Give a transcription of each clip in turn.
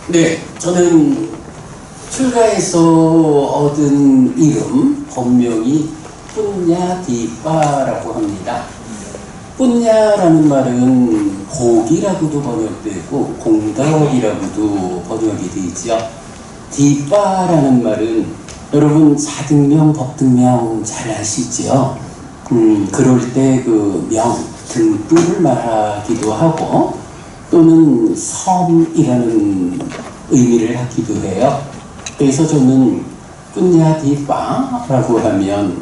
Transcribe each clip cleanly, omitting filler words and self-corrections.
네, 저는 출가해서 얻은 이름, 본명이 뿜냐디빠라고 합니다. 뿜냐라는 말은 복이라고도 번역되고 공덕이라고도 번역이 되죠. 디빠라는 말은 여러분 사등명, 법등명 잘 아시죠? 그럴 때 그 명, 등불을 말하기도 하고 또는 섬이라는 의미를 하기도 해요. 그래서 저는 뿜냐디빠라고 하면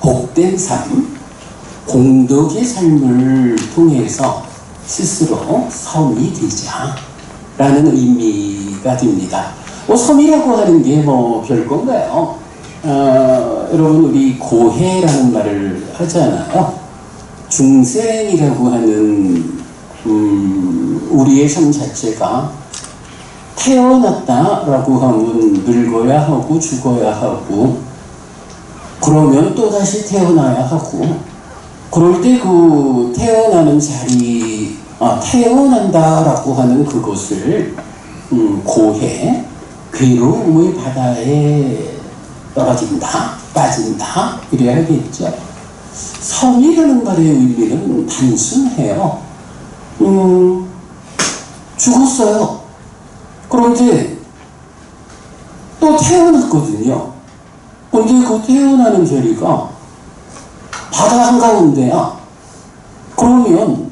복된 삶, 공덕의 삶을 통해서 스스로 섬이 되자라는 의미가 됩니다. 섬이라고 하는 게 별건가요? 여러분 우리 고해라는 말을 하잖아요. 중생이라고 하는 우리의 삶 자체가 태어났다라고 하면 늙어야 하고 죽어야 하고 그러면 또다시 태어나야 하고 그럴 때 그 태어나는 자리 태어난다라고 하는 그것을 고해 괴로움의 바다에 떨어진다 빠진다 이래야겠죠. 섬이라는 말의 의미는 단순해요. 죽었어요. 그런데 또 태어났거든요. 근데 그 태어나는 자리가 바다 한가운데야. 그러면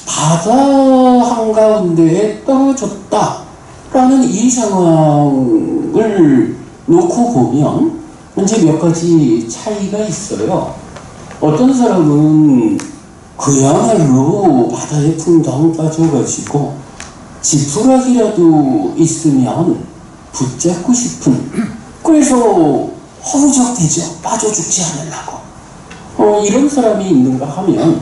바다 한가운데에 떨어졌다라는 이 상황을 놓고 보면 이제 몇 가지 차이가 있어요. 어떤 사람은 그야말로 바다에 풍덩 빠져가지고 지푸라기라도 있으면 붙잡고 싶은 그래서 허우적대죠. 빠져 죽지 않으려고. 이런 사람이 있는가 하면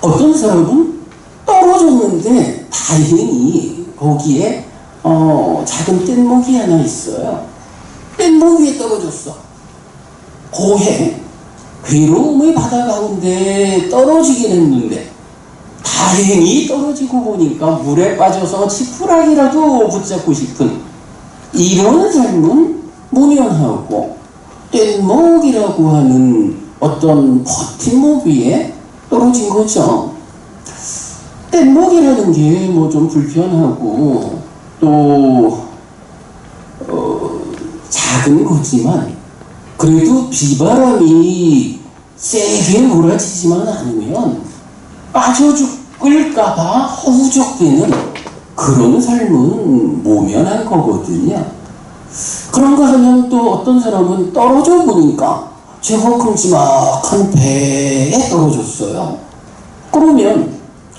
어떤 사람은 떨어졌는데 다행히 거기에 작은 뗏목이 하나 있어요. 뗏목 위에 떨어졌어. 고해 괴로움의 바다 가운데 떨어지긴 했는데 다행히 떨어지고 보니까 물에 빠져서 지푸라기라도 붙잡고 싶은 이런 삶은 모면하고 뗏목이라고 하는 어떤 버팀목 위에 떨어진 거죠. 뗏목이라는 게 좀 불편하고 또 작은 거지만 그래도 비바람이 세게 몰아치지만 않으면 빠져 죽을까봐 허우적대는 그런 삶은 모면한 거거든요. 그런가 하면 또 어떤 사람은 떨어져 보니까 제법 큼지막한 배에 떨어졌어요. 그러면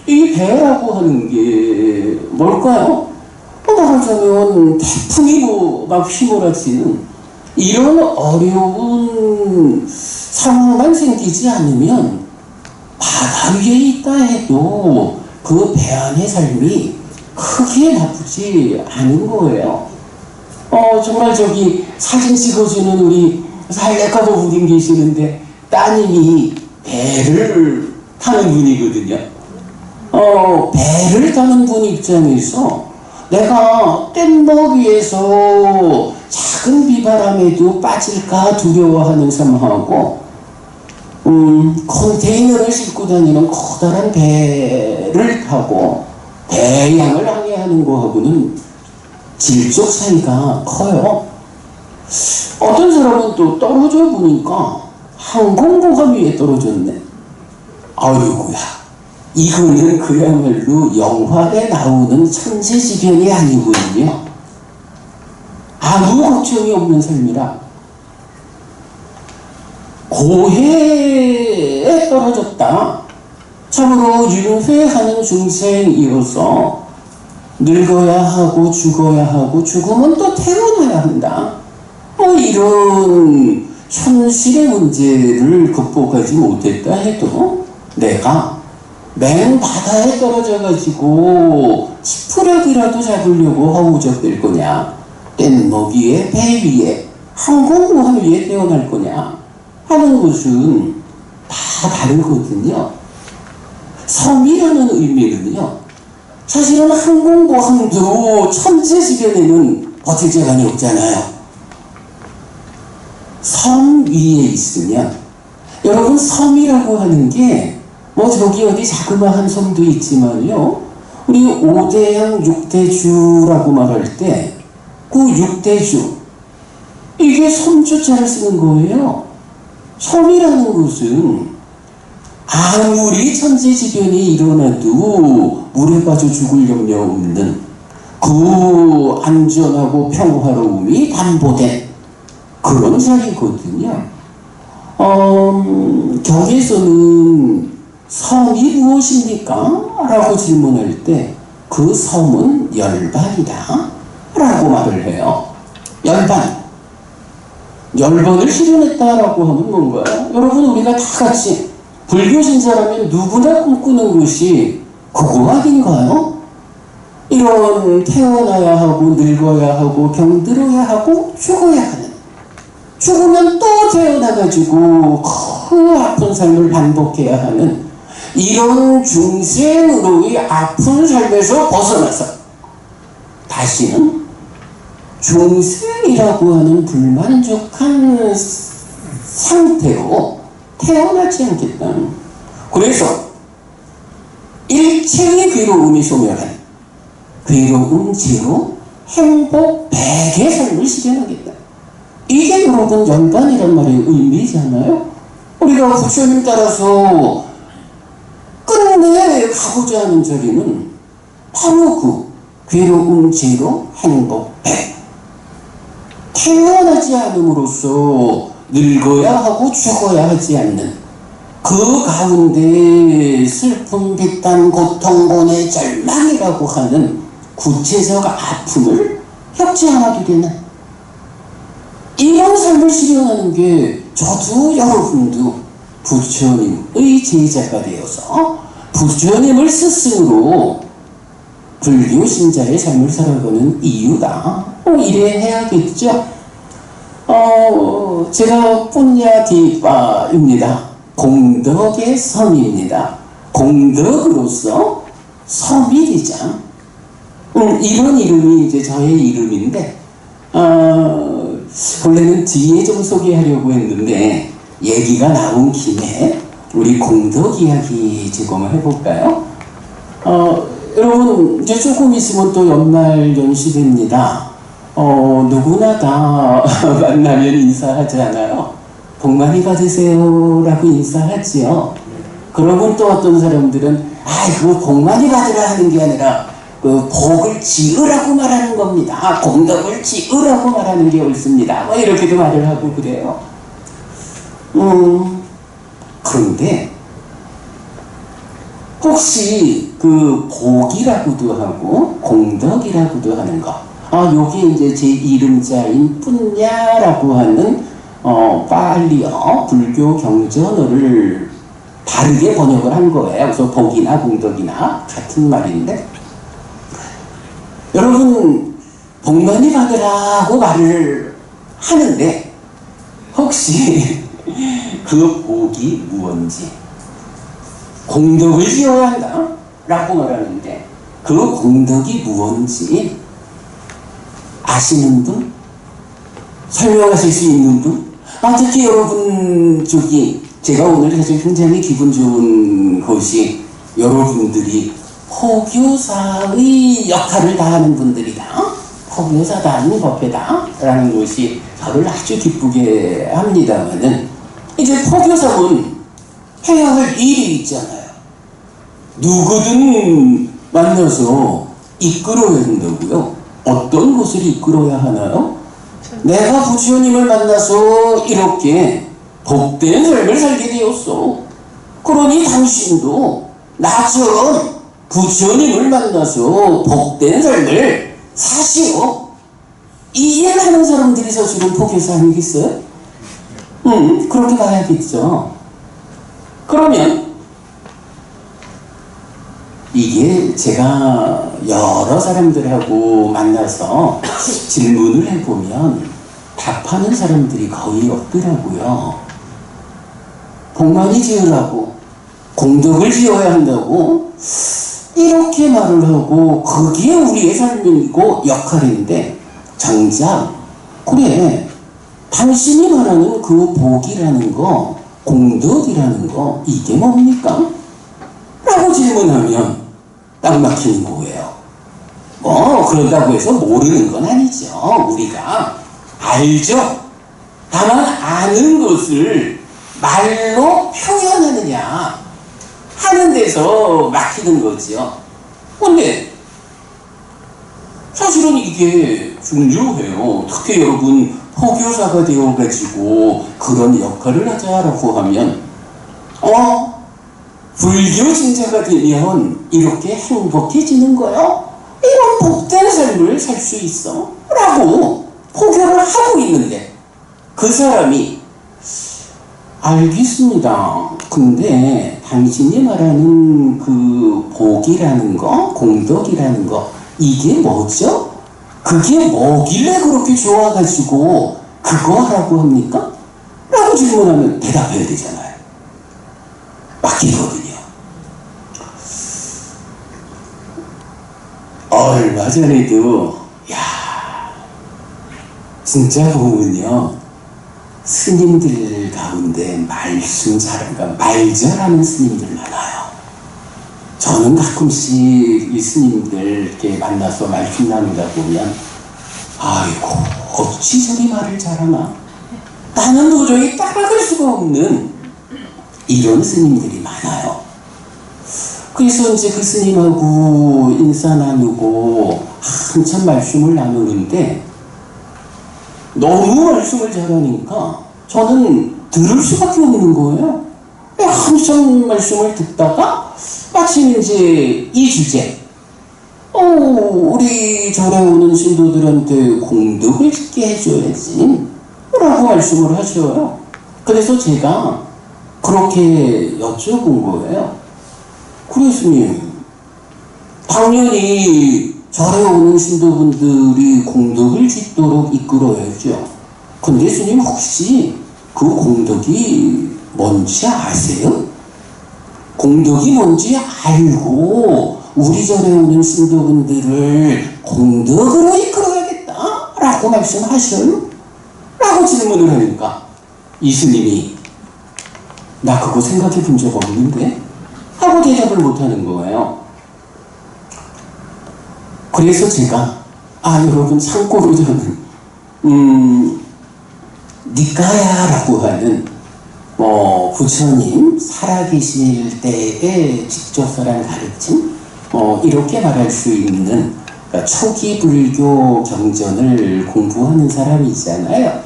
이 배라고 하는 게 뭘까요? 말하자면 태풍이 막 휘몰아치는 이런 어려운 상황만 생기지 않으면 바다 위에 있다 해도 그 배 안의 삶이 크게 나쁘지 않은 거예요. 정말 저기 사진 찍어주는 우리 살레카 부부님 계시는데 따님이 배를 타는 분이거든요. 배를 타는 분 입장에서 내가 뗏목 위에서 작은 비바람에도 빠질까 두려워하는 삶하고 컨테이너를 싣고 다니는 커다란 배를 타고 대양을 항해하는 거하고는 질적 차이가 커요. 어떤 사람은 또 떨어져 보니까 항공모함 위에 떨어졌네. 아이고야, 이거는 그야말로 영화에 나오는 천재지변이 아니거든요. 아무 걱정이 없는 삶이라 고해에 떨어졌다. 참으로 윤회하는 중생이어서 늙어야 하고 죽어야 하고 죽으면 또 태어나야 한다. 이런 현실의 문제를 극복하지 못했다 해도 내가 맨 바다에 떨어져가지고 지푸라기라도 잡으려고 허우적댈 거냐, 뗏목 위에, 배 위에, 항공모함 위에 태어날 거냐 하는 것은 다 다르거든요. 섬이라는 의미는요, 사실은 항공모함도 천재지변에는 버틸 재간이 없잖아요. 섬 위에 있으면, 여러분 섬이라고 하는 게 뭐 저기 어디 자그마한 섬도 있지만요, 우리 5대양 6대주라고 말할 때 그 6대주, 이게 섬주자를 쓰는 거예요. 섬이라는 것은 아무리 천재지변이 일어나도 물에 빠져 죽을 염려 없는 그 안전하고 평화로움이 담보된 그런 자리거든요. 경에서는 섬이 무엇입니까? 라고 질문할 때 그 섬은 열반이다 라고 말을 해요. 열반. 열반을 실현했다라고 하면 뭔가요? 여러분, 우리가 다 같이 불교 신자라면 누구나 꿈꾸는 것이 그거 아닌가요? 이런 태어나야 하고 늙어야 하고 병들어야 하고 죽어야 하는, 죽으면 또 태어나가지고 그 아픈 삶을 반복해야 하는 이런 중생으로의 아픈 삶에서 벗어나서 다시는 중생이라고 하는 불만족한 상태로 태어나지 않겠다는, 그래서 일체의 괴로움이 소멸한 괴로움 제로 행복 100의 삶을 실현하겠다. 이게 여러분 연반이란 말의 의미잖아요. 우리가 부처님 따라서 끝내 가고자 하는 자리는 바로 그 괴로움 제로 행복 100. 태어나지 않음으로써 늙어야 하고 죽어야 하지 않는 그 가운데 슬픔, 비탄, 고통, 고뇌, 절망이라고 하는 구체적 아픔을 협지하게 되는 이런 삶을 실현하는 게 저도 여러분도 부처님의 제자가 되어서 부처님을 스승으로 불교 신자의 삶을 살아가는 이유다. 이래 해야겠죠. 제가 뿜냐디바입니다. 공덕의 섬입니다. 공덕으로서 섬이 되자. 이런 이름이 이제 저의 이름인데, 원래는 뒤에 좀 소개하려고 했는데, 얘기가 나온 김에 우리 공덕 이야기 제공을 해볼까요? 여러분, 이제 조금 있으면 또 연말 연시됩니다. 누구나 다 만나면 인사하지 않아요? 복 많이 받으세요 라고 인사하지요. 그러면 또 어떤 사람들은 그거 복 많이 받으라 하는 게 아니라 그 복을 지으라고 말하는 겁니다. 공덕을 지으라고 말하는 게 옳습니다. 뭐 이렇게도 말을 하고 그래요. 그런데 혹시 그 복이라고도 하고 공덕이라고도 하는 거, 요게 이제 제 이름자인 뿜냐라고 하는 빨리어 불교 경전어를 다르게 번역을 한 거예요. 그래서 복이나 공덕이나 같은 말인데, 여러분 복 많이 받으라고 말을 하는데 혹시 그 복이 무언지, 공덕을 지어야 한다 라고 말하는데 그 공덕이 무언지 아시는 분? 설명하실 수 있는 분? 특히 여러분 제가 오늘 사실 굉장히 기분 좋은 것이 여러분들이 포교사의 역할을 다하는 분들이다. 포교사다, 법회다 라는 것이 저를 아주 기쁘게 합니다만은, 이제 포교사는 해야 할 일이 있잖아요. 누구든 만나서 이끌어야 한다고요. 어떤 것을 이끌어야 하나요? 내가 부처님을 만나서 이렇게 복된 삶을 살게 되었어. 그러니 당신도 나처럼 부처님을 만나서 복된 삶을 사시오. 이 일을 하는 사람들이 사실은 포교사 아니겠어요? 그렇게 가야겠죠. 그러면 이게 제가 여러 사람들하고 만나서 질문을 해보면 답하는 사람들이 거의 없더라고요. 복 많이 지으라고, 공덕을 지어야 한다고, 이렇게 말을 하고 그게 우리의 삶이고 역할인데 정작 그래 당신이 말하는 그 복이라는 거 공덕이라는 거 이게 뭡니까? 라고 질문하면 딱 막히는 거예요. 그런다고 해서 모르는 건 아니죠. 우리가 알죠. 다만 아는 것을 말로 표현하느냐 하는 데서 막히는 거죠. 근데 사실은 이게 중요해요. 특히 여러분 포교사가 되어가지고 그런 역할을 하자라고 하면 불교 신자가 되면 이렇게 행복해지는 거요? 이런 복된 삶을 살 수 있어? 라고 포교를 하고 있는데 그 사람이 알겠습니다. 근데 당신이 말하는 그 복이라는 거, 공덕이라는 거 이게 뭐죠? 그게 뭐길래 그렇게 좋아가지고 그거 하라고 합니까? 라고 질문하면 대답해야 되잖아요. 막히거든요. 얼마 전에도 진짜 보면요 스님들 가운데 말씀 잘하는 말 잘하는 스님들 많아요. 저는 가끔씩 이 스님들 이렇게 만나서 말씀 나누다 보면 아이고 어찌 저리 말을 잘하나 나는 도저히 따라갈 수가 없는 이런 스님들이 많아요. 그래서 이제 그 스님하고 인사 나누고 한참 말씀을 나누는데 너무 말씀을 잘하니까 저는 들을 수밖에 없는 거예요. 한참 말씀을 듣다가 마침 이제 이 주제 우리 절에 오는 신도들한테 공덕을 짓게 해줘야지 라고 말씀을 하셔요. 그래서 제가 그렇게 여쭤본 거예요. 그래 스님 당연히 절에 오는 신도분들이 공덕을 짓도록 이끌어야죠. 근데 스님 혹시 그 공덕이 뭔지 아세요? 공덕이 뭔지 알고 우리 절에 오는 신도분들을 공덕으로 이끌어야겠다 라고 말씀하셔요? 라고 질문을 하니까 이 스님이 나 그거 생각해 본 적 없는데? 하고 대답을 못하는 거예요. 그래서 제가 여러분 참고로 저는 니까야라고 하는 부처님 살아계실 때에 직접설한 가르침 이렇게 말할 수 있는 그러니까 초기 불교 경전을 공부하는 사람이 있잖아요.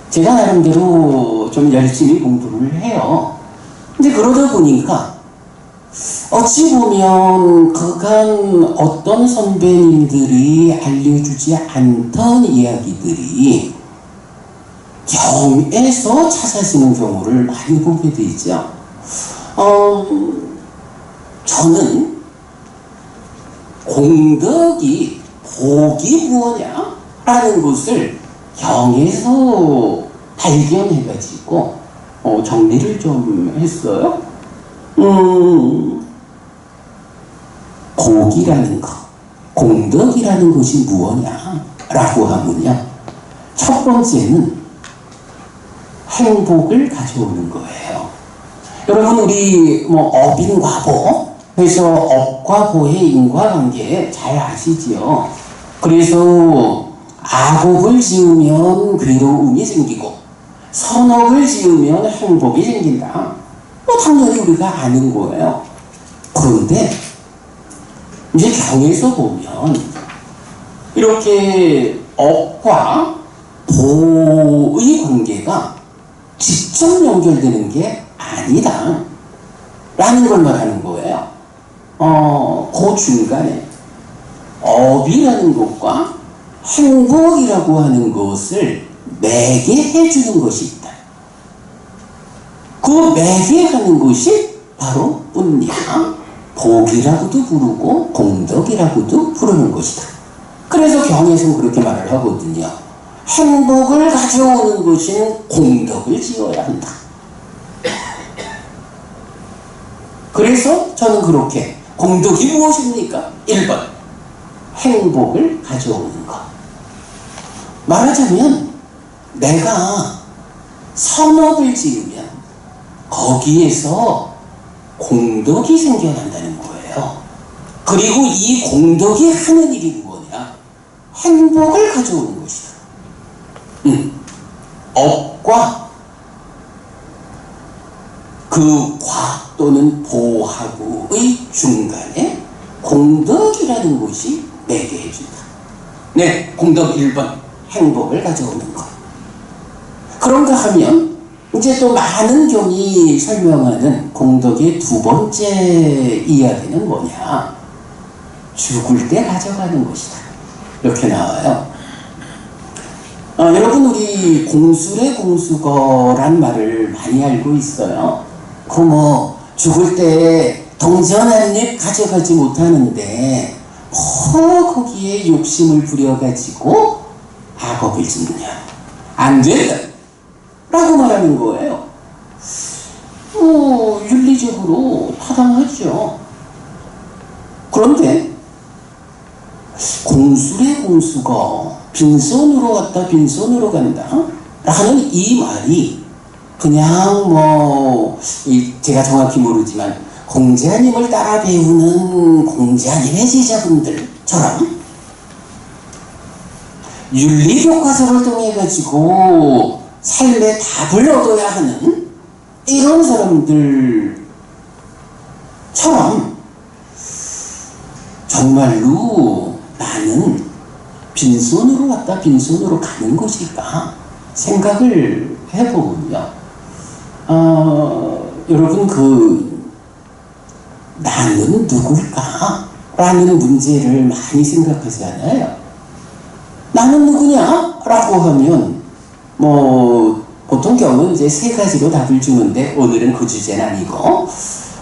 제가 나름대로 좀 열심히 공부를 해요. 근데 그러다 보니까 어찌 보면 그간 어떤 선배님들이 알려주지 않던 이야기들이 경에서 찾아지는 경우를 많이 보게 되죠. 저는 공덕이 복이 무엇냐? 라는 것을 경에서 발견해가지고 정리를 좀 했어요. 복이라는 것, 공덕이라는 것이 무엇냐? 라고 하면요. 첫 번째는 행복을 가져오는 거예요. 여러분 우리 업인과보 그래서 업과 보의 인과관계 잘 아시죠? 그래서 악업을 지으면 괴로움이 생기고 선업을 지으면 행복이 생긴다. 당연히 우리가 아는 거예요. 그런데 이제 경에서 보면 이렇게 업과 보의 관계가 직접 연결되는 게 아니다 라는 걸 말하는 거예요. 그 중간에 업이라는 것과 행복이라고 하는 것을 매개해 주는 것이 있다. 그 매개하는 것이 바로 뿐이야. 복이라고도 부르고 공덕이라고도 부르는 것이다. 그래서 경에서는 그렇게 말을 하거든요. 행복을 가져오는 것은 공덕을 지어야 한다. 그래서 저는 그렇게 공덕이 무엇입니까? 1번 행복을 가져오는 것. 말하자면 내가 선업을 지으면 거기에서 공덕이 생겨난다는 거예요. 그리고 이 공덕이 하는 일이 뭐냐? 행복을 가져오는 것이다. 업과 그 과 또는 보하고의 중간에 공덕이라는 것이 내게 해준다. 네, 공덕 1번 행복을 가져오는 것. 그런가 하면 이제 또 많은 경이 설명하는 공덕의 두 번째 이야기는 뭐냐? 죽을 때 가져가는 것이다. 이렇게 나와요. 여러분, 우리 공술의 공수거란 말을 많이 알고 있어요. 죽을 때 동전 한 입 가져가지 못하는데 거기에 욕심을 부려가지고 악업을 짓느냐? 안 된다! 라고 말하는 거예요. 윤리적으로 타당하죠. 그런데 공술의 공수거, 빈손으로 왔다 빈손으로 간다 라는 이 말이 그냥 제가 정확히 모르지만 공자님을 따라 배우는 공자님의 제자분들처럼 윤리교과서를 통해 가지고 삶의 답을 얻어야 하는 이런 사람들처럼 정말로 나는 빈손으로 왔다 빈손으로 가는 것일까 생각을 해보면요. 여러분, 나는 누굴까? 라는 문제를 많이 생각하잖아요. 나는 누구냐? 라고 하면 보통 경우는 이제 세 가지로 답을 주는데 오늘은 그 주제는 아니고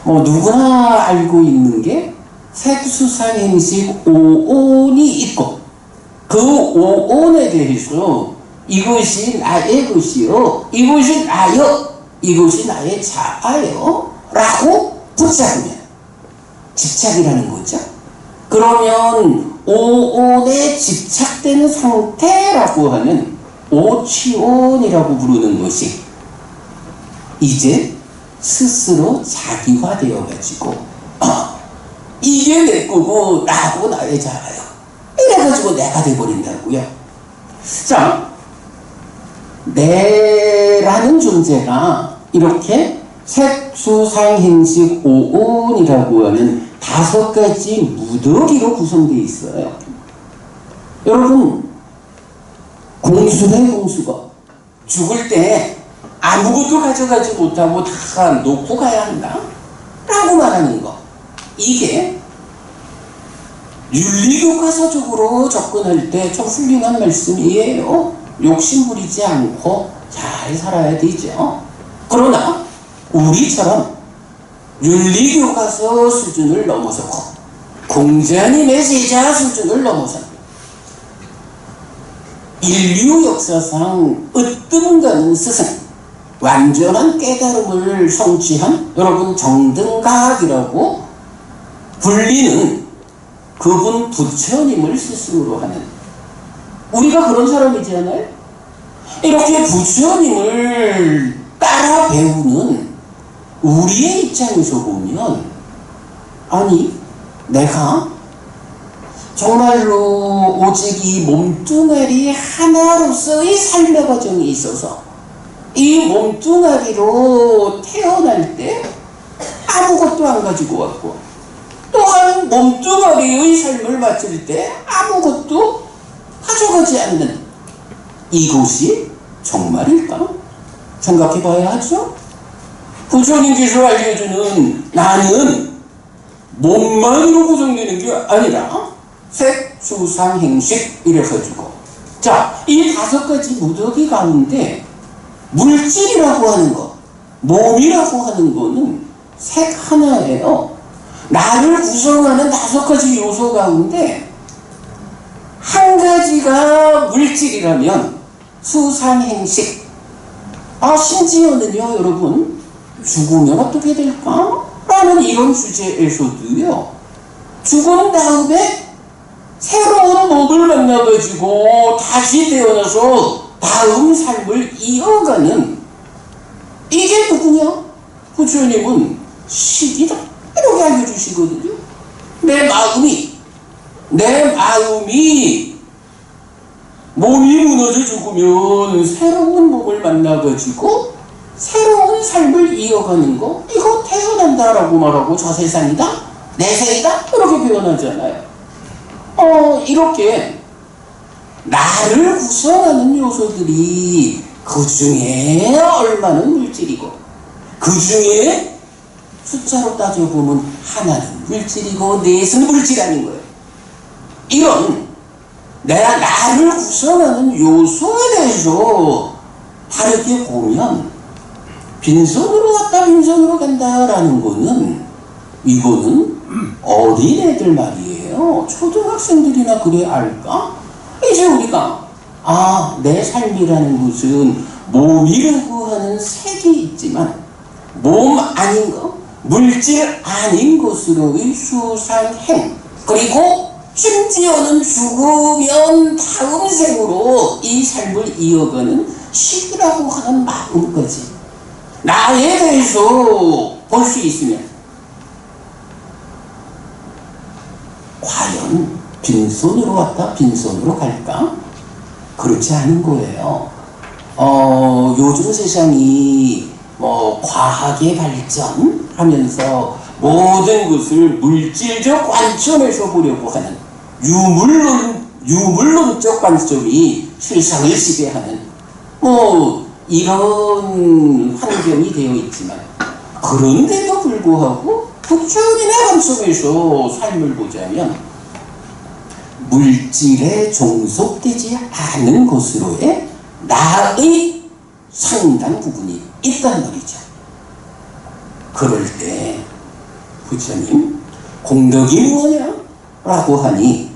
누구나 알고 있는 게 색수상행식 오온이 있고 그 오온에 대해서 이것이 나의 것이요, 이것이 나요, 이것이 나의 자아요 라고 붙잡으면 집착이라는 거죠. 그러면 오온에 집착된 상태라고 하는 오취온이라고 부르는 것이 이제 스스로 자기화되어 가지고 이게 내 거고 나고 나의 자아요 이래가지고 내가 돼버린다고요. 자, 내라는 존재가 이렇게 색수상행식 오온이라고 하는 5가지 무더기로 구성되어 있어요. 여러분, 공수의 공수가 죽을 때 아무것도 가져가지 못하고 다 놓고 가야 한다 라고 말하는 거, 이게 윤리교과서적으로 접근할 때 좀 훌륭한 말씀이에요. 욕심 부리지 않고 잘 살아야 되죠. 그러나 우리처럼 윤리교과서 수준을 넘어서고 공자님의 제자 수준을 넘어서 인류 역사상 으뜸가는 스승, 완전한 깨달음을 성취한 여러분 정등각이라고 불리는 그분 부처님을 스승으로 하는, 우리가 그런 사람이잖아요. 이렇게 부처님을 따라 배우는 우리의 입장에서 보면, 아니 내가 정말로 오직 이 몸뚱아리 하나로서의 삶의 과정이 있어서 이 몸뚱아리로 태어날 때 아무것도 안 가지고 왔고, 또한 몸뚱아리의 삶을 마칠 때 아무것도 가져가지 않는 이것이 정말일까? 생각해 봐야 하죠. 부처님께서 알려주는 나는 몸만으로 구성되는 게 아니라 색수상행식 이래가지고, 자, 이 5가지 무더기 가운데 물질이라고 하는 것, 몸이라고 하는 거는 색 하나예요. 나를 구성하는 5가지 요소 가운데 한 가지가 물질이라면 수상행식, 심지어는요 여러분, 죽으면 어떻게 될까? 라는 이런 주제에서도요 죽은 다음에 새로운 몸을 만나가지고 다시 태어나서 다음 삶을 이어가는, 이게 누구냐? 부처님은 시기다 이렇게 알려주시거든요. 내 마음이 몸이 무너져 죽으면 새로운 몸을 만나가지고 새로운 삶을 이어가는 거, 이거 태어난다라고 말하고 저 세상이다, 내 세이다 이렇게 표현하잖아요. 이렇게 나를 구성하는 요소들이 그 중에 얼마는 물질이고, 그 중에 숫자로 따져보면 하나는 물질이고 넷은 물질 아닌 거예요. 이런 내가 나를 구성하는 요소에 대해서 다르게 보면 빈손으로 왔다 빈손으로 간다라는 거는, 이거는 어린애들 말이에요. 초등학생들이나 그래 알까? 이제 우리가 내 삶이라는 것은 몸이라고 하는 색이 있지만 몸 아닌 거, 물질 아닌 것으로의 수상행, 그리고 심지어는 죽으면 다음 생으로 이 삶을 이어가는 시기라고 하는 마음까지 나에 대해서 볼 수 있으면, 과연 빈손으로 왔다 빈손으로 갈까? 그렇지 않은 거예요. 요즘 세상이 과학의 발전하면서 모든 것을 물질적 관점에서 보려고 하는 유물론적 관점이 세상을 지배하는 이런 환경이 되어 있지만, 그런데도 불구하고 부처님의 관점에서 삶을 보자면 물질에 종속되지 않은 것으로의 나의 상당 부분이 있단 말이죠. 그럴 때 부처님 공덕이 뭐냐? 라고 하니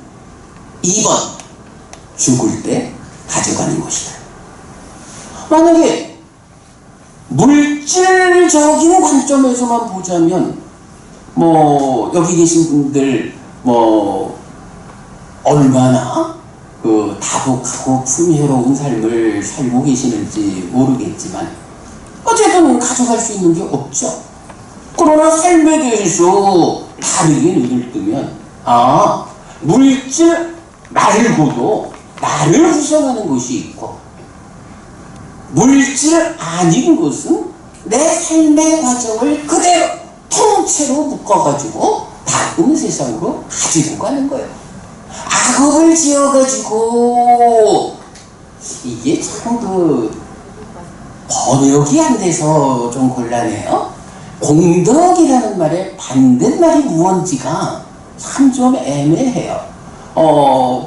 2번 죽을 때 가져가는 것이다. 만약에 물질적인 관점에서만 보자면 여기 계신 분들 얼마나 다복하고 풍요로운 삶을 살고 계시는지 모르겠지만 어쨌든 가져갈 수 있는 게 없죠. 그러나 삶에 대해서 다르게 눈을 뜨면 물질 말고도 나를 구성하는 것이 있고, 물질 아닌 것은 내 삶의 과정을 그대로 통째로 묶어가지고 다음 세상으로 가지고 가는 거예요. 악업을 지어가지고, 이게 참 번역이 안 돼서 좀 곤란해요. 공덕이라는 말의 반대말이 무언지가 참 좀 애매해요.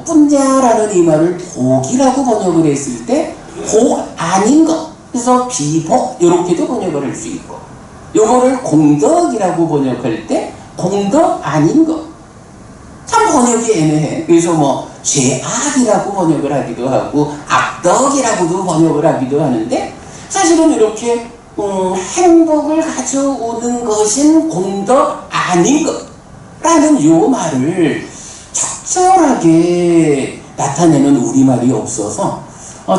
뿐냐라는 이 말을 복이라고 번역을 했을 때 복 아닌 것, 그래서 비복 이렇게도 번역을 할 수 있고, 요거를 공덕이라고 번역할 때 공덕 아닌 것, 참 번역이 애매해. 그래서 죄악이라고 번역을 하기도 하고 악덕이라고도 번역을 하기도 하는데, 사실은 이렇게 행복을 가져오는 것인 공덕 아닌 것라는 요 말을 적절하게 나타내는 우리말이 없어서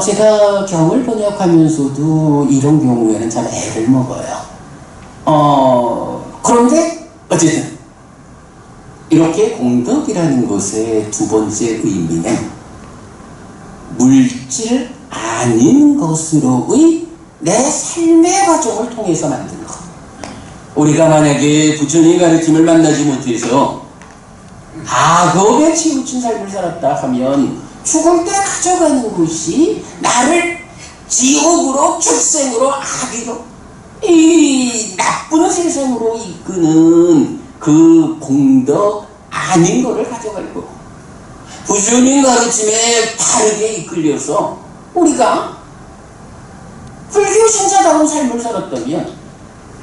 제가 경을 번역하면서도 이런 경우에는 참 애를 먹어요. 그런데 어쨌든 이렇게 공덕이라는 것의 두 번째 의미는 물질 아닌 것으로의 내 삶의 과정을 통해서 만든 것. 우리가 만약에 부처님의 가르침을 만나지 못해서 악업에 치우친 삶을 살았다 하면 죽을 때 가져가는 것이 나를 지옥으로, 축생으로, 악으로, 이 나쁜 세상으로 이끄는 그 공덕 아닌 거를 가져갈 거고, 부처님 가르침에 바르게 이끌려서 우리가 불교 신자다운 삶을 살았다면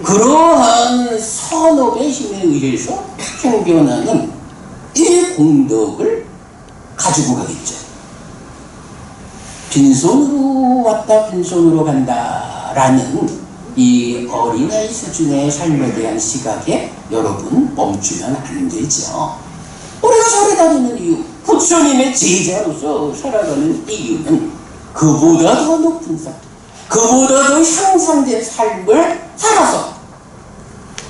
그러한 선업의 힘에 의해서 생겨나는 이 공덕을 가지고 가겠죠. 빈손으로 왔다 빈손으로 간다라는 이 어린아이 수준의 삶에 대한 시각에 여러분 멈추면 안 되죠. 우리가 살아다니는 이유, 부처님의 제자로서 살아가는 이유는 그보다 더 높은 삶, 그보다 더 향상된 삶을 살아서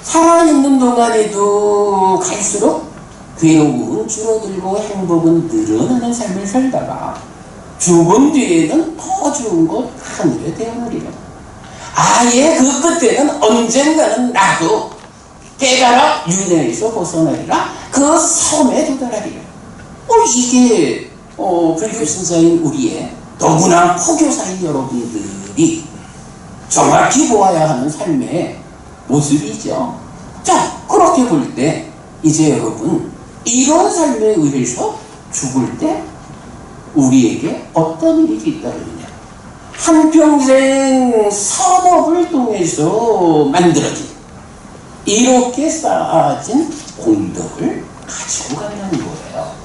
살아있는 동안에도 갈수록 괴로움은 줄어들고 행복은 늘어나는 삶을 살다가 죽은 뒤에는 더 좋은 곳 하늘에 태어나리라. 아예 그 끝에는 언젠가는 나도 깨달아 윤회에서 벗어나리라. 그 섬에 도달하리라. 이게 불교 신자인 우리의 너무나 포교사인 여러분들이 정확히 보아야 하는 삶의 모습이죠. 자, 그렇게 볼 때 이제 여러분, 이런 삶에 의해서 죽을 때 우리에게 어떤 일이 있다느냐, 한평생 선업을 통해서 만들어진 이렇게 쌓아진 공덕을 가지고 가는 거예요.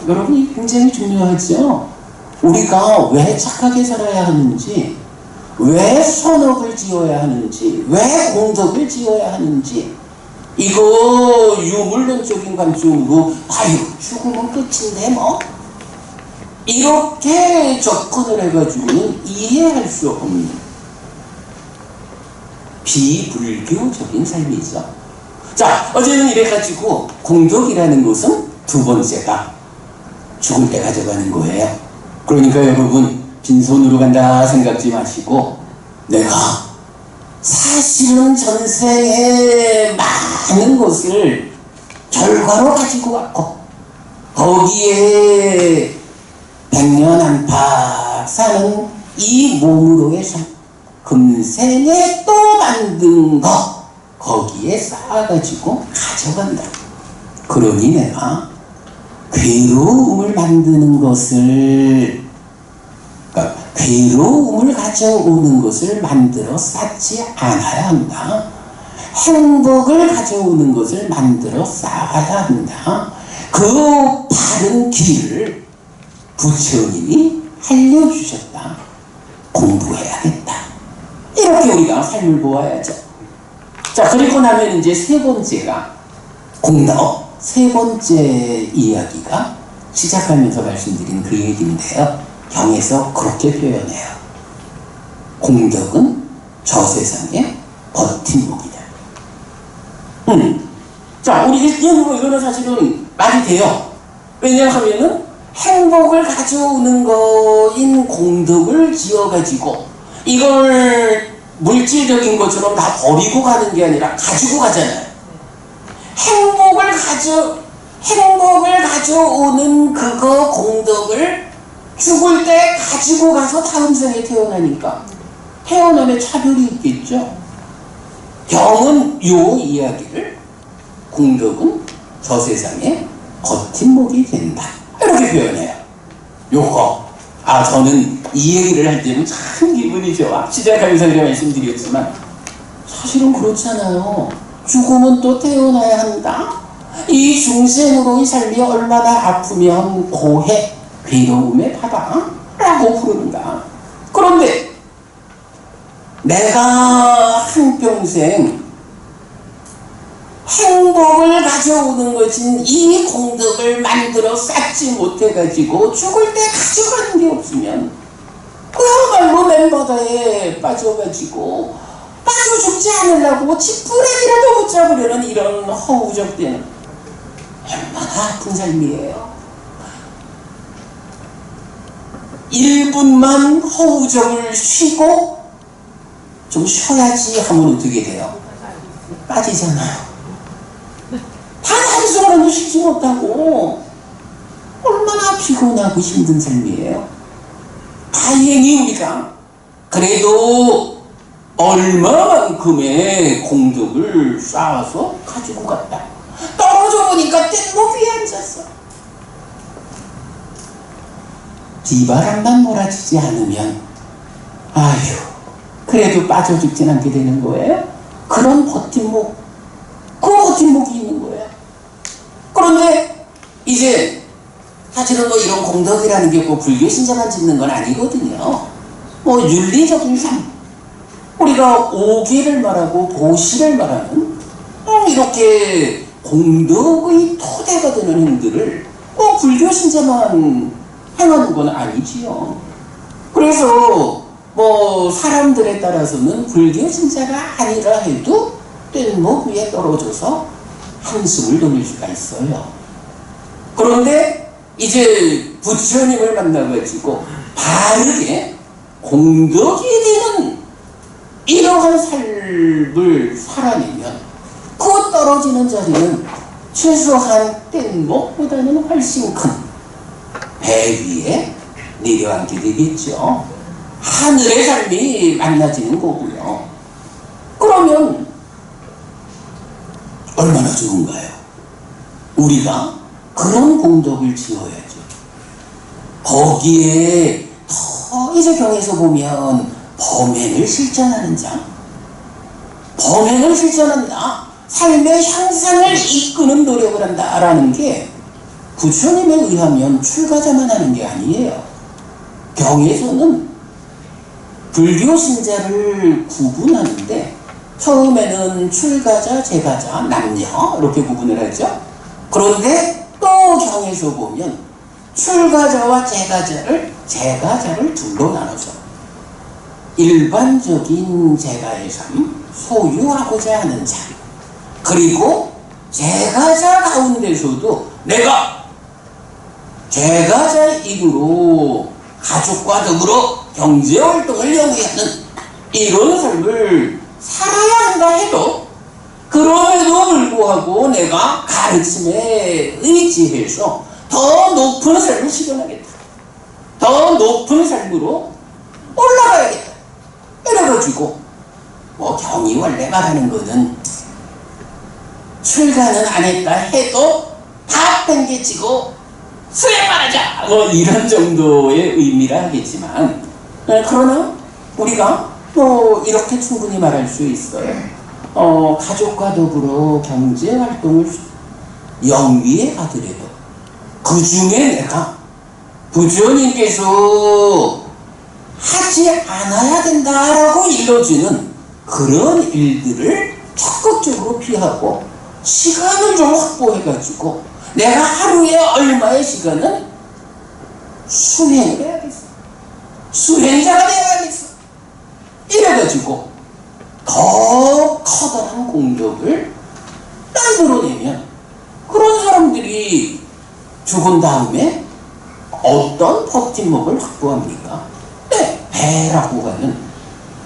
여러분이 굉장히 중요하죠. 우리가 왜 착하게 살아야 하는지, 왜 선업을 지어야 하는지, 왜 공덕을 지어야 하는지, 이거 유물론적인 관점으로 아유 죽으면 끝인데 뭐 이렇게 접근을 해가지고는 이해할 수 없는 비불교적인 삶이죠. 자, 어제는 이래가지고 공덕이라는 것은 두 번째가 죽을 때 가져가는 거예요. 그러니까 여러분, 빈손으로 간다 생각지 마시고, 내가 사실은 전생에 많은 것을 결과로 가지고 왔고, 거기에 백년 안팎 사는 이 몸으로의 삶, 금생에 또 만든 거 거기에 쌓아가지고 가져간다. 그러니 내가 괴로움을 만드는 것을, 그러니까 괴로움을 가져오는 것을 만들어 쌓지 않아야 한다. 행복을 가져오는 것을 만들어 쌓아야 한다. 그 바른 길을 부처님이 알려주셨다. 공부해야겠다. 이렇게 우리가 삶을 보아야죠. 자, 그리고 나면 이제 세 번째가 공덕, 세 번째 이야기가 시작하면서 말씀드린 그 얘기인데요. 경에서 그렇게 표현해요. 공덕은 저 세상의 버팀목이다. 자, 우리 이거는 사실은 말이 돼요. 왜냐하면은 행복을 가져오는 거인 공덕을 지어가지고 이걸 물질적인 것처럼 다 버리고 가는 게 아니라 가지고 가잖아요. 행복을 가져오는 그거 공덕을 죽을 때 가지고 가서 다음 생에 태어나니까 태어남에 차별이 있겠죠. 경은 요 이야기를 공덕은 저 세상에 버팀목이 된다. 이렇게 표현해요. 요거. 저는 이 얘기를 할 때는 참 기분이 좋아. 시작하면서 제가 말씀드렸지만 사실은 그렇잖아요. 죽으면 또 태어나야 한다. 이 중생으로의 삶이 얼마나 아프면 고해, 괴로움의 바다라고 부르는가. 그런데 내가 한평생 행복을 가져오는 것인 이 공덕을 만들어 쌓지 못해가지고 죽을 때 가져가는 게 없으면 그야말로 맨바다에 빠져가지고 빠져 죽지 않으려고 지푸라기라도 붙잡으려는 이런 허우적대는 얼마나 아픈 삶이에요. 1분만 허우적을 쉬고 좀 쉬어야지 하면 어떻게 돼요? 빠지잖아요. 단 한순간도 쉬지 못하고 얼마나 피곤하고 힘든 삶이에요. 다행히 우리가 그래도 얼마만큼의 공덕을 쌓아서 가지고 갔다. 떨어져 보니까 뗏목 위에 앉았어. 비바람만 몰아치지 않으면 아휴 그래도 빠져 죽진 않게 되는 거예요. 그런 버팀목, 그 버팀목이 있는 거예요. 그런데 이제 사실은 뭐 이런 공덕이라는 게 꼭 불교 신자만 짓는 건 아니거든요. 뭐 윤리적인 삶, 우리가 오기를 말하고 보시를 말하는 이렇게 공덕의 토대가 되는 행들을 꼭 불교 신자만 행하는 건 아니지요. 그래서 뭐 사람들에 따라서는 불교 신자가 아니라 해도 뗏목 위에 떨어져서 한숨을 돌릴 수가 있어요. 그런데 이제 부처님을 만나가지고 바르게 공덕이 되는 이러한 삶을 살아내면 그 떨어지는 자리는 최소한 뗏목보다는 훨씬 큰 배 위에 내려앉게 되겠죠. 하늘의 삶이 만나지는 거고요. 그러면 얼마나 좋은가요? 우리가 그런 공덕을 지어야죠. 거기에 더 이제 경에서 보면 범행을 실천하는 자, 범행을 실천한다, 삶의 향상을 이끄는 노력을 한다라는 게 부처님에 의하면 출가자만 하는 게 아니에요. 경에서는 불교 신자를 구분하는데 처음에는 출가자, 재가자, 남녀 이렇게 구분을 하죠. 그런데 또 경에서 보면 출가자와 재가자를 둘로 나눠서 일반적인 재가의 삶, 소유하고자 하는 자, 그리고 재가자 가운데서도 내가 재가자의 입으로 가족과 더불어 경제활동을 영위하는 이런 삶을 살아야 한다 해도, 그럼에도 불구하고 내가 가르침에 의지해서 더 높은 삶을 실현하겠다, 더 높은 삶으로 올라가야겠다 이래가지고 뭐 경이 원래 말하는 거는 출가는 안 했다 해도 다 팽개치고 수행만 하자 뭐 이런 정도의 의미라 하겠지만, 그러나 우리가 뭐 이렇게 충분히 말할 수 있어요. 가족과 더불어 경제활동을 영위에 하더라도 그 중에 내가 부처님께서 하지 않아야 된다라고 일러주는 그런 일들을 적극적으로 피하고 시간을 좀 확보해가지고 내가 하루에 얼마의 시간은 수행을 해야겠어, 수행자가 되어야겠어 이래가지고 더 커다란 공덕을 만들어내면 그런 사람들이 죽은 다음에 어떤 버팀목을 확보합니까? 네, 배라고 하는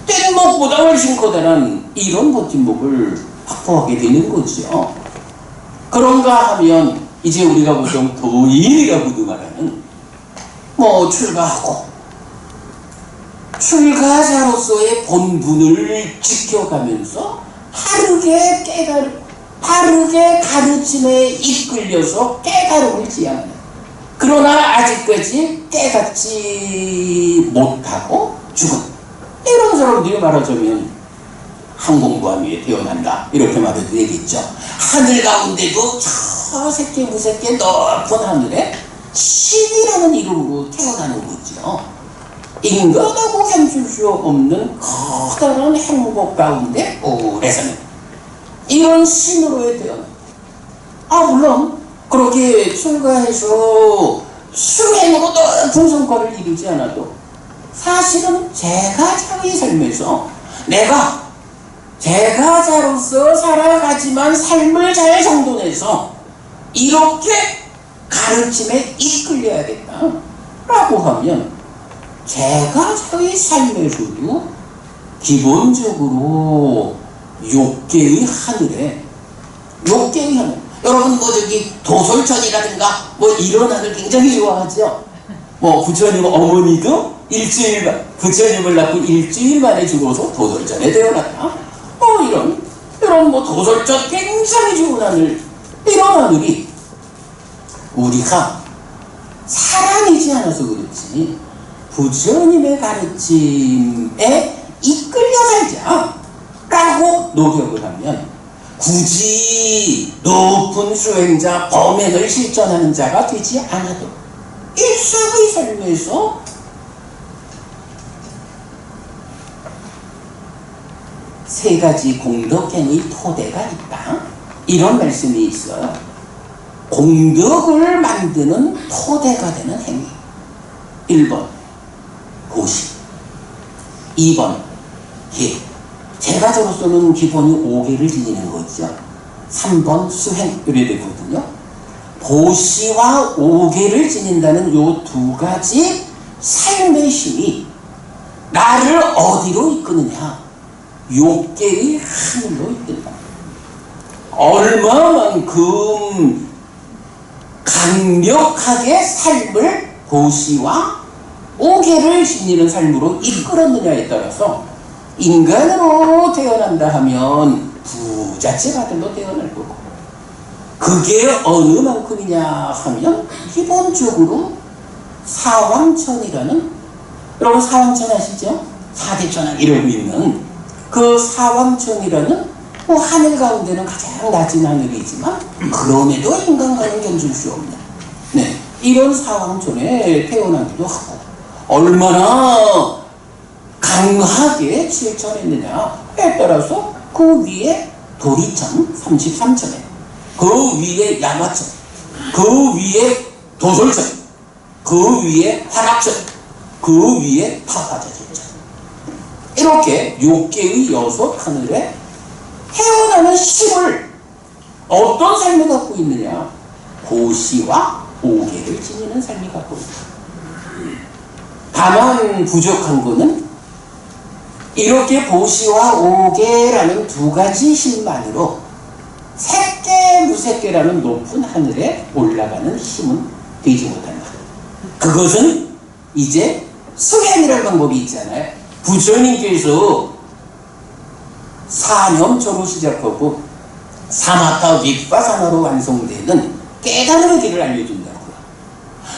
뗏목보다 훨씬 커다란 이런 버팀목을 확보하게 되는 거죠. 그런가 하면 이제 우리가 보통 도인이라고도 말하는 뭐 출가하고 출가자로서의 본분을 지켜가면서 바르게 가르침에 이끌려서 깨달음을 지향하는, 그러나 아직까지 깨닫지 못하고 죽은 이런 사람들이 말하자면 항공모함 위에 태어난다 이렇게 말해도 되겠죠. 하늘 가운데도 저 새끼 무새끼 높은 하늘에 신이라는 이름으로 태어나는 거죠. 인간하고 견줄 수 없는 커다란 행복 가운데 오래 사는 이런 신으로의 태어난, 물론 그렇게 출가해서 수행으로 높은 성과를 이루지 않아도 사실은 제가자의 삶에서 내가 제가자로서 살아가지만 삶을 잘 정돈해서 이렇게 가르침에 이끌려야겠다 라고 하면 제가자의 삶에서도 기본적으로 욕계의 하늘에, 욕계의 하늘, 여러분 뭐 저기 도솔천이라든가 뭐 이런 하늘 굉장히 좋아하죠. 뭐 부처님 어머니도 부처님을 낳고 일주일 만에 죽어서 도솔천에 태어났다, 이런 뭐 도솔천 굉장히 좋은 하늘, 이런 하늘이 우리가 사람이지 않아서 그렇지 부처님의 가르침에 이끌려 살자라고 노력을 하면 굳이 높은 수행자, 범행을 실천하는 자가 되지 않아도 일상의 삶에서 세 가지 공덕행의 토대가 있다 이런 말씀이 있어요. 공덕을 만드는 토대가 되는 행위. 1번 보시, 2번 계. 제가저로서는 기본이 5계를 지니는 거죠. 3번 수행 이래 되거든요. 보시와 5계를 지닌다는 요 두 가지 삶의 힘이 나를 어디로 이끄느냐? 욕계의 하늘로 이끈다. 얼마만큼 강력하게 삶을 보시와 5계를 지니는 삶으로 이끌었느냐에 따라서 인간으로 태어난다 하면 부잣집 아들로 태어날 거고, 그게 어느 만큼이냐 하면 기본적으로 사왕천이라는, 여러분 사왕천 아시죠? 사대천왕 이러고 있는 그 사왕천이라는 하늘 가운데는 가장 낮은 하늘이지만 그럼에도 인간과는 견줄 수 없는 이런 사왕천에 태어나기도 하고, 얼마나 강하게 실천했느냐에 따라서 그 위에 도리천 33천에, 그 위에 야마천, 그 위에 도솔천, 그 위에 화락천, 그 위에 타파자질천, 이렇게 6개의 여섯 하늘에 태어나는 힘을 어떤 삶을 갖고 있느냐? 고시와 5계를 지니는 삶이 갖고 있다. 다만 부족한 것은 이렇게 보시와 5계라는 두 가지 힘만으로 색계 무색계라는 높은 하늘에 올라가는 힘은 되지 못한다. 그것은 이제 수행이라는 방법이 있잖아요. 부처님께서 사념초로 시작하고 사마타 윗바사나로 완성되는 깨달음의 길을 알려준다고요.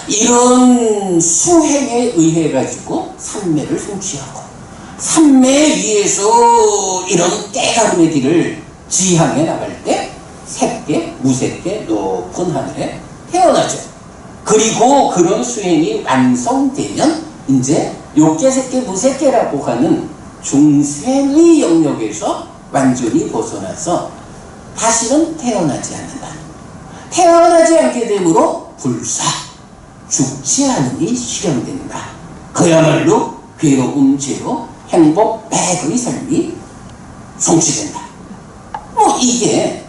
이런 수행에 의해 가지고 삼매를 성취하고, 삼매 위에서 이런 깨달음의 길을 지향해 나갈 때 색계, 무색계, 높은 하늘에 태어나죠. 그리고 그런 수행이 완성되면 이제 욕계, 색계, 무색계라고 하는 중생의 영역에서 완전히 벗어나서 다시는 태어나지 않는다. 태어나지 않게 되므로 불사, 죽지 않으니 실현된다. 그야말로 괴로움 제로, 행복 100의 삶이 성취된다. 이게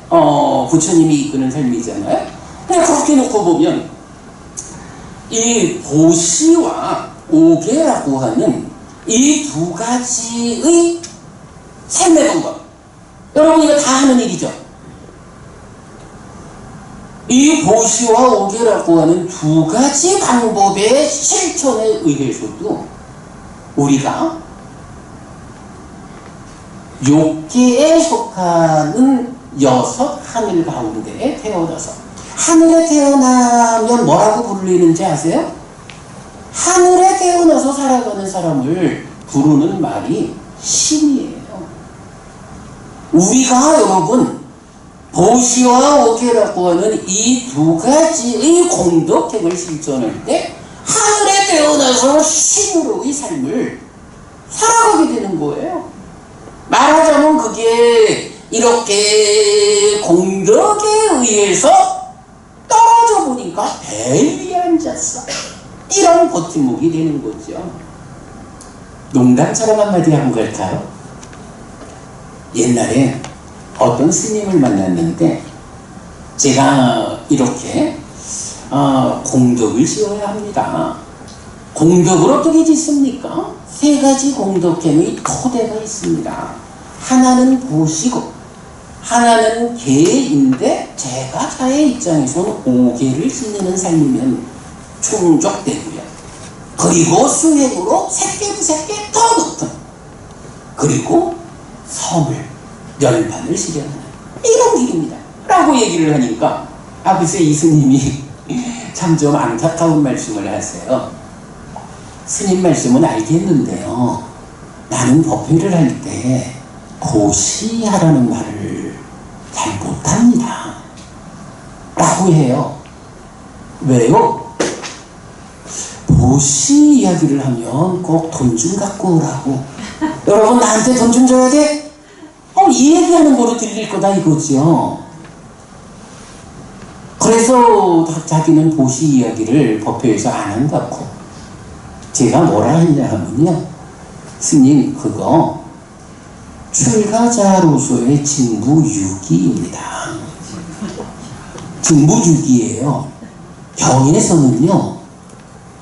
부처님이 이끄는 삶이잖아요. 근데 그렇게 놓고 보면 이 보시와 5계라고 하는 이 두 가지의 삶의 방법, 여러분 이거 다 하는 일이죠. 이 보시와 5계라고 하는 두 가지 방법의 실천에 의해서도 우리가 6계에 속하는 여섯 하늘 가운데에 태어나서, 하늘에 태어나면 뭐라고 불리는지 아세요? 하늘에 태어나서 살아가는 사람을 부르는 말이 신이에요. 우리가 여러분 보시와 5계라고 하는 이 두 가지의 공덕행을 실천할 때 하늘에 태어나서 신으로의 삶을 살아가게 되는 거예요. 말하자면 그게 이렇게 공덕에 의해서 떨어져 보니까 배 위에 앉았어, 이런 버팀목이 되는 거죠. 농담처럼 한마디 한 걸까요? 옛날에 어떤 스님을 만났는데 제가 이렇게 공덕을 지어야 합니다. 공덕을 어떻게 짓습니까? 세 가지 공덕행의 토대가 있습니다. 하나는 보시고, 하나는 계인데 제가 자의 입장에서는 5계를 지니는 삶이면 충족되고요. 그리고 수행으로 색계 부색계 더 높은, 그리고 섬을 열반을 실현하는 이런 길입니다 라고 얘기를 하니까 글쎄 이 스님이 참 좀 안타까운 말씀을 하세요. 스님 말씀은 알겠는데요, 나는 법회를 할 때 고시하라는 말을 잘 못합니다 라고 해요. 왜요? 보시 이야기를 하면 꼭 돈 좀 갖고 오라고. 여러분 나한테 돈 좀 줘야 돼? 이 얘기하는 거로 들릴 거다 이거죠. 그래서 자기는 보시 이야기를 법회에서 안 한다고. 제가 뭐라 했냐 하면요, 스님 그거 출가자로서의 직무유기입니다. 직무유기예요. 경에서는요,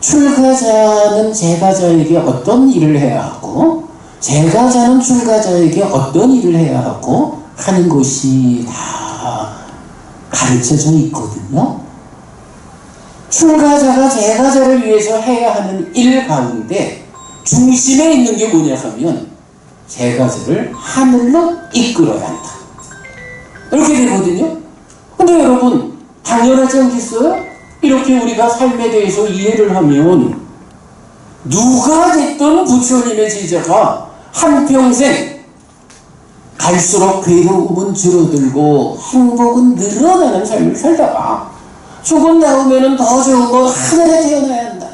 출가자는 제가자에게 어떤 일을 해야 하고 제가자는 출가자에게 어떤 일을 해야 하고 하는 것이 다 가르쳐져 있거든요. 출가자가 제가자를 위해서 해야 하는 일 가운데 중심에 있는 게 뭐냐 하면 제가자를 하늘로 이끌어야 한다. 이렇게 되거든요. 근데 여러분 당연하지 않겠어요? 이렇게 우리가 삶에 대해서 이해를 하면 누가 됐든 부처님의 제자가 한평생 갈수록 괴로움은 줄어들고 행복은 늘어나는 삶을 살다가 죽은 다음에는 더 좋은 건 하늘에 태어나야 한다.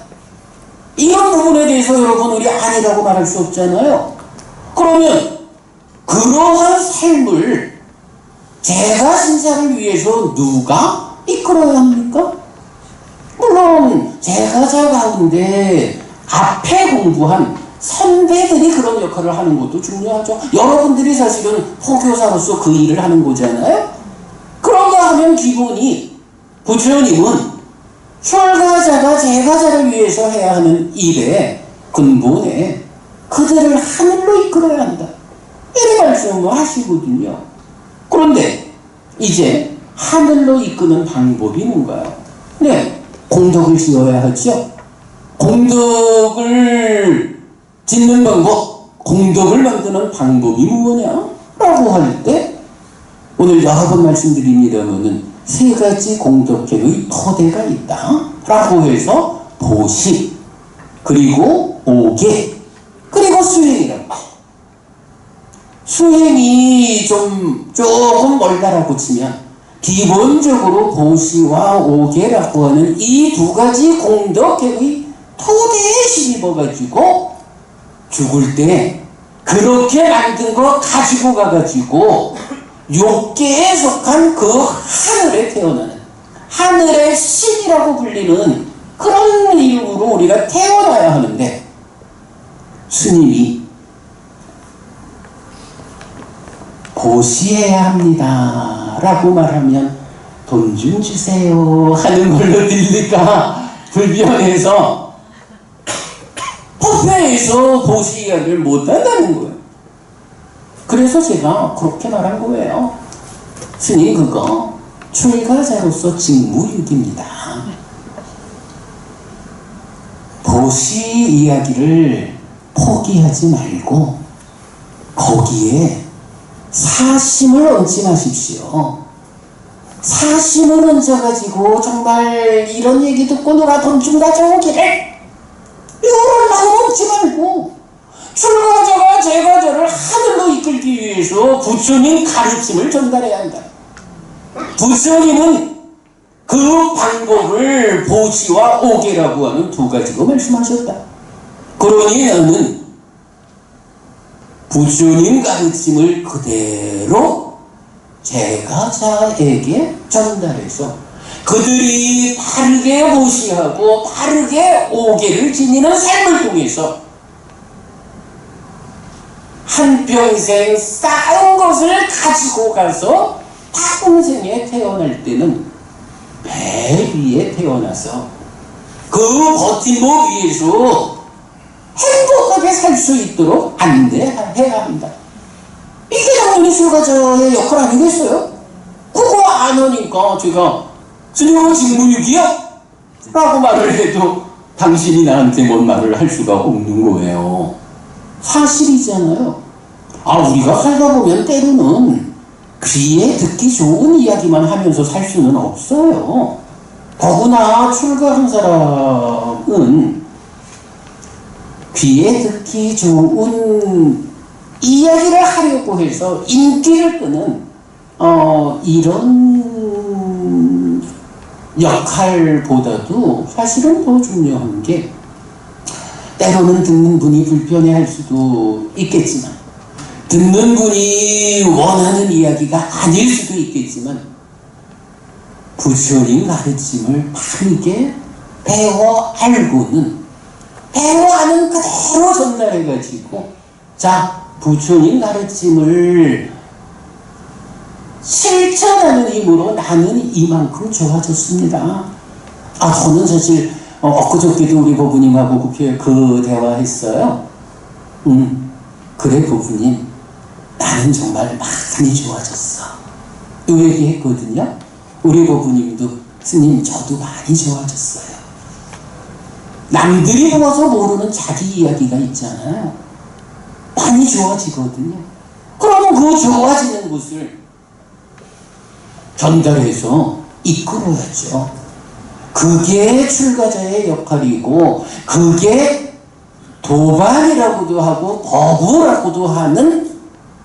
이런 부분에 대해서 여러분 우리 아니라고 말할 수 없잖아요. 그러면 그러한 삶을 제가 신사를 위해서 누가 이끌어야 합니까? 물론 제가자 가운데 앞에 공부한 선배들이 그런 역할을 하는 것도 중요하죠. 여러분들이 사실은 포교사로서 그 일을 하는 거잖아요. 그런가 하면 기본이 부처님은 출가자가 제가자를 위해서 해야 하는 일의 근본에 그들을 하늘로 이끌어야 한다. 이런 말씀을 하시거든요. 그런데 이제 하늘로 이끄는 방법이 뭔가요? 네, 공덕을 지어야 하죠. 공덕을 짓는 방법, 공덕을 만드는 방법이 뭐냐? 라고 할 때 오늘 여러 번 말씀드립니다만은 세 가지 공덕행의 토대가 있다 라고 해서 보식, 그리고 오계, 그리고 수행이라고. 수행이 조금 멀다라고 치면 기본적으로 보시와 오계라고 하는 이 두 가지 공덕행의 토대에 힘입어가지고 죽을 때 그렇게 만든 거 가지고 가가지고 욕계에 속한 그 하늘에 태어나는 하늘의 신이라고 불리는 그런 이름으로 우리가 태어나야 하는데, 스님이 보시해야 합니다 라고 말하면 돈 좀 주세요 하는 걸로 들릴까 불변해서 법회에서 보시 이야기를 못한다는 거예요. 그래서 제가 그렇게 말한 거예요. 스님 그거 출가자로서 직무유기입니다. 보시 이야기를 포기하지 말고 거기에 사심을 얹지 마십시오. 사심을 얹어가지고 정말 이런 얘기 듣고 누가 돈 좀 가져오기를 이런 마음 얹지 말고 출가자가 제가자를 하늘로 이끌기 위해서 부처님 가르침을 전달해야 한다. 부처님은 그 방법을 보시와 오계라고 하는 두 가지로 말씀하셨다. 그러니 나는 부처님 가르침을 그대로 제가자에게 전달해서 그들이 바르게 보시하고 바르게 오계를 지니는 삶을 통해서 한평생 쌓은 것을 가지고 가서 다음생에 태어날 때는 배 위에 태어나서 그 버팀목 위에서 행복하게 살 수 있도록 안내해야 합니다. 이게 당연히 출가자의 역할 아니겠어요? 그거 안 하니까 제가 스님은 직무유기야? 라고 말을 해도 당신이 나한테 뭔 말을 할 수가 없는 거예요. 사실이잖아요. 우리가 살다 보면 때로는 귀에 듣기 좋은 이야기만 하면서 살 수는 없어요. 더구나 출가한 사람은 귀에 듣기 좋은 이야기를 하려고 해서 인기를 끄는 이런 역할보다도 사실은 더 중요한 게, 때로는 듣는 분이 불편해할 수도 있겠지만, 듣는 분이 원하는 이야기가 아닐 수도 있겠지만, 부처님 가르침을 바르게 배워 알고는 배워하는 그대로 전달해가지고 자 부처님 가르침을 실천하는 힘으로 나는 이만큼 좋아졌습니다. 저는 사실 엊그저께도 우리 보부님하고 그 대화했어요. 그래 보부님 나는 정말 많이 좋아졌어. 이 얘기 했거든요. 우리 보부님도 스님 저도 많이 좋아졌어요. 남들이 보아서 모르는 자기 이야기가 있잖아요. 많이 좋아지거든요. 그러면 그 좋아지는 것을 전달해서 이끌어야죠. 그게 출가자의 역할이고 그게 도반이라고도 하고 거부라고도 하는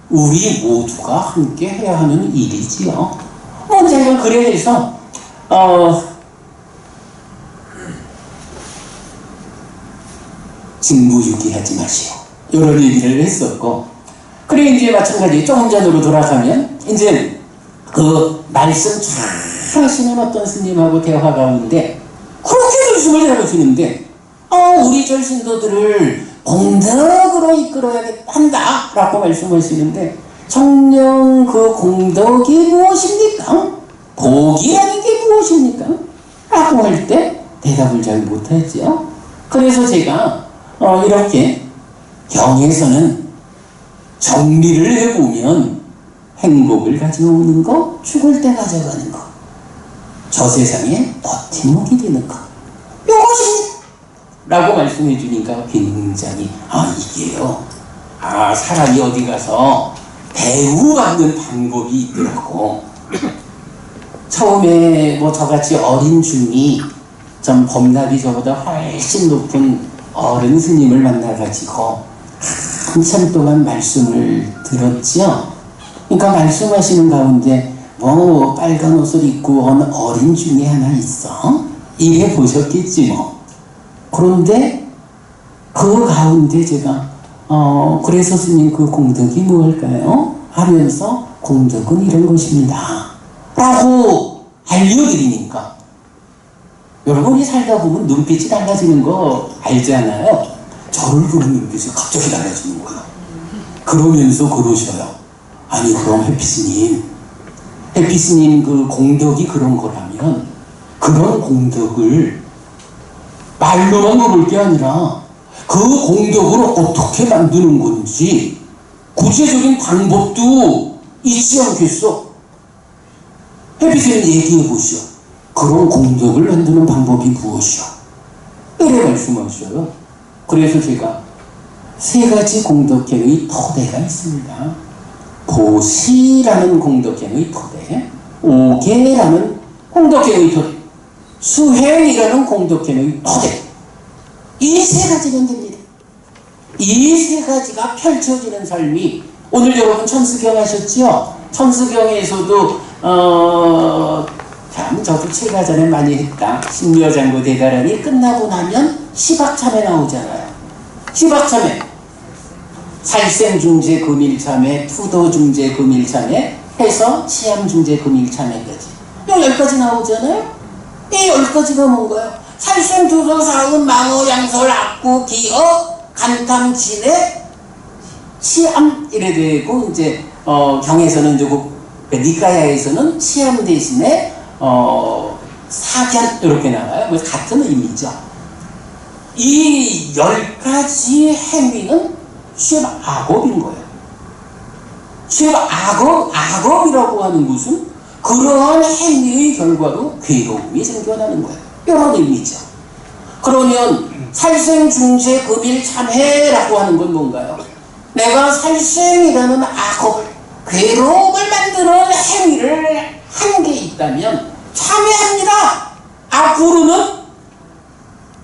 우리 모두가 함께 해야 하는 일이지요. 제가 그래서 직무유기하지 마시오 이런 얘기를 했었고, 그래 이제 마찬가지 조금 전으로 돌아가면 이제 그 말씀 잘 하시는 어떤 스님하고 대화 가운데 그렇게 말씀을 잘하시는데 우리 절 신도들을 공덕으로 이끌어야겠다 한다 라고 말씀하시는데 정녕 그 공덕이 무엇입니까? 복이라는 게 무엇입니까? 라고 할 때 대답을 잘 못하죠. 그래서 제가 이렇게 경에서는 정리를 해보면 행복을 가져오는 거, 죽을 때 가져가는 거, 저 세상에 버팀목이 되는 거, 이것이 라고 말씀해 주니까 굉장히 이게요 사람이 어디 가서 대우받는 방법이 있더라고. 처음에 저같이 어린 중이 좀 법납이 저보다 훨씬 높은 어른 스님을 만나가지고 한참 동안 말씀을 들었죠. 그러니까 말씀하시는 가운데 빨간 옷을 입고 온 어린 중에 하나 있어 이래 보셨겠지 그런데 그 가운데 제가 그래서 스님 그 공덕이 무엇일까요? 하면서 공덕은 이런 것입니다 라고 알려드리니까 여러분이 살다 보면 눈빛이 달라지는 거 알잖아요. 저를 보는 눈빛이 갑자기 달라지는 거예요. 그러면서 그러셔요. 아니 그럼 해피스님 그 공덕이 그런 거라면 그런 공덕을 말로만 모를 게 아니라 그 공덕을 어떻게 만드는 건지 구체적인 방법도 있지 않겠어? 해피스님 얘기해 보시오. 그런 공덕을 만드는 방법이 무엇이오? 이래 말씀하셔요. 그래서 제가 세 가지 공덕행의 토대가 있습니다. 보시라는 공덕행의 토대, 오계라는 공덕행의 토대, 수행이라는 공덕행의 토대, 이 세 가지면 됩니다. 이 세 가지가 펼쳐지는 삶이 오늘 여러분 천수경 하셨죠? 천수경에서도 참 저도 7가전에 많이 했다. 신묘장구 대가라니 끝나고 나면 시박참회 나오잖아요. 시박참회 살생중재 금일참회, 투도중재 금일참회 해서 치암중재 금일참회까지 이 10가지 나오잖아요. 이 10가지가 뭔가요? 살생투도 사은 망어 양설 악구 기어 간탐 진해 치암 이래 되고 이제 경에서는 조금 니까야에서는 치암 대신에 사견 이렇게 나와요. 그래서 같은 의미죠. 이 10가지 행위는 쉐바악업인 거예요. 쉐바악업이라고 하는 것은 그러한 행위의 결과로 괴로움이 생겨나는 거예요. 이런 의미죠. 그러면 살생중재 금일참회라고 하는 건 뭔가요? 내가 살생이라는 악업을 괴로움을 만드는 행위를 한 게 있다면 참회합니다. 앞으로는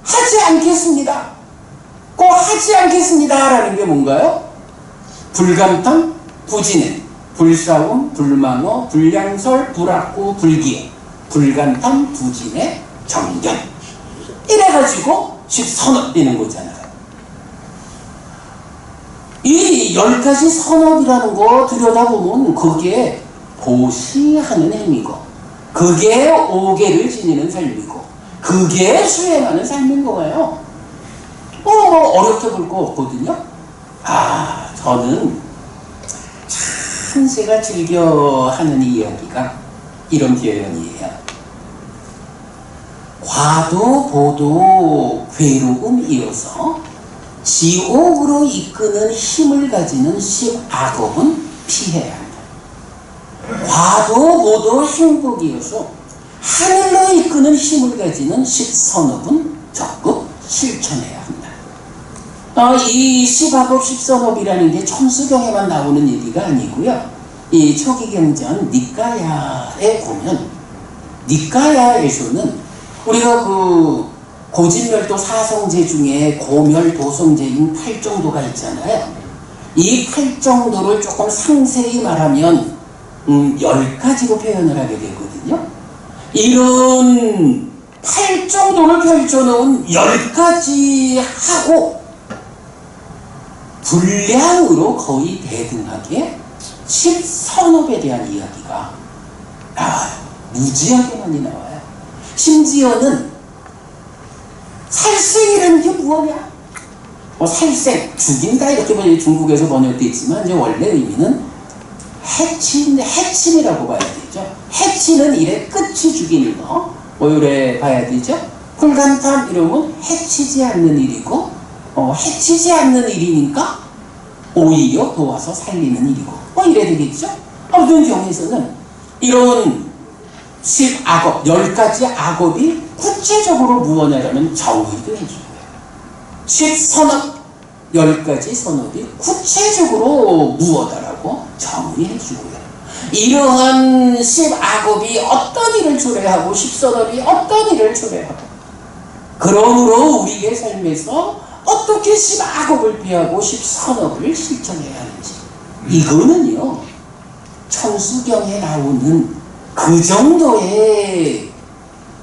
하지 않겠습니다. 꼭 하지 않겠습니다 라는 게 뭔가요? 불감탐, 부진해, 불사움, 불망어, 불량설, 불악구, 불기해, 불감탐, 부진해, 정견 이래가지고 선업되는 거잖아요. 이 10가지 선업이라는 거 들여다보면 그게 보시하는 행위고 그게 오계를 지니는 삶이고 그게 수행하는 삶인 거예요. 어렵게 볼 거 없거든요. 저는 참 제가 즐겨 하는 이야기가 이런 표현이에요. 과도 보도 괴로움이어서 지옥으로 이끄는 힘을 가지는 십악업은 피해야 한다. 과도 보도 행복이어서 하늘로 이끄는 힘을 가지는 십선업은 적극 실천해야 한다. 이 십악업 십선업이라는 게 천수경에만 나오는 얘기가 아니고요. 이 초기경전 니까야에 보면 니까야에서는 우리가 그 고진멸도 사성제 중에 고멸도성제인 8정도가 있잖아요. 이 8정도를 조금 상세히 말하면 10가지로 표현을 하게 되거든요. 이런 8정도를 펼쳐놓은 10가지 하고 분량으로 거의 대등하게 십선업에 대한 이야기가 나와요. 무지하게 많이 나와요. 심지어는 살생이라는 게 뭐냐? 살생, 죽인다 이렇게 중국에서 번역되어 있지만 이제 원래 의미는 해침이라고 봐야 되죠. 해치는 일의 끝이 죽이는 거, 이래 봐야 되죠. 쿨감탐 이러면 해치지 않는 일이고, 해치지 않는 일이니까 오히려 도와서 살리는 일이고, 이래 되겠죠. 어떤 경우에서는 이런 10악업, 10가지 악업이 구체적으로 무엇이냐면 정의도 해줘요. 10선업, 10가지 선업이 구체적으로 무엇이라고 정의해주고요. 이러한 10악업이 어떤 일을 초래하고 10선업이 어떤 일을 초래하고 그러므로 우리의 삶에서 어떻게 10악업을 피하고 10선업을 실천해야 하는지 이거는요 천수경에 나오는 그 정도의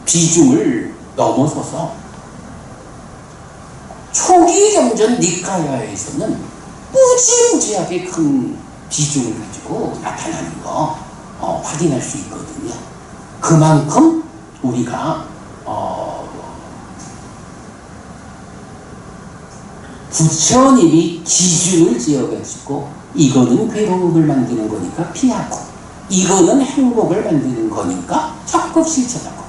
비중을 넘어서서 초기 경전 니까야에서는 무지무지하게 큰 비중을 가지고 나타나는 거 확인할 수 있거든요. 그만큼 우리가 부처님이 기준을 지어가지고 이거는 괴로움을 만드는 거니까 피하고 이거는 행복을 만드는 거니까 적극 실천하고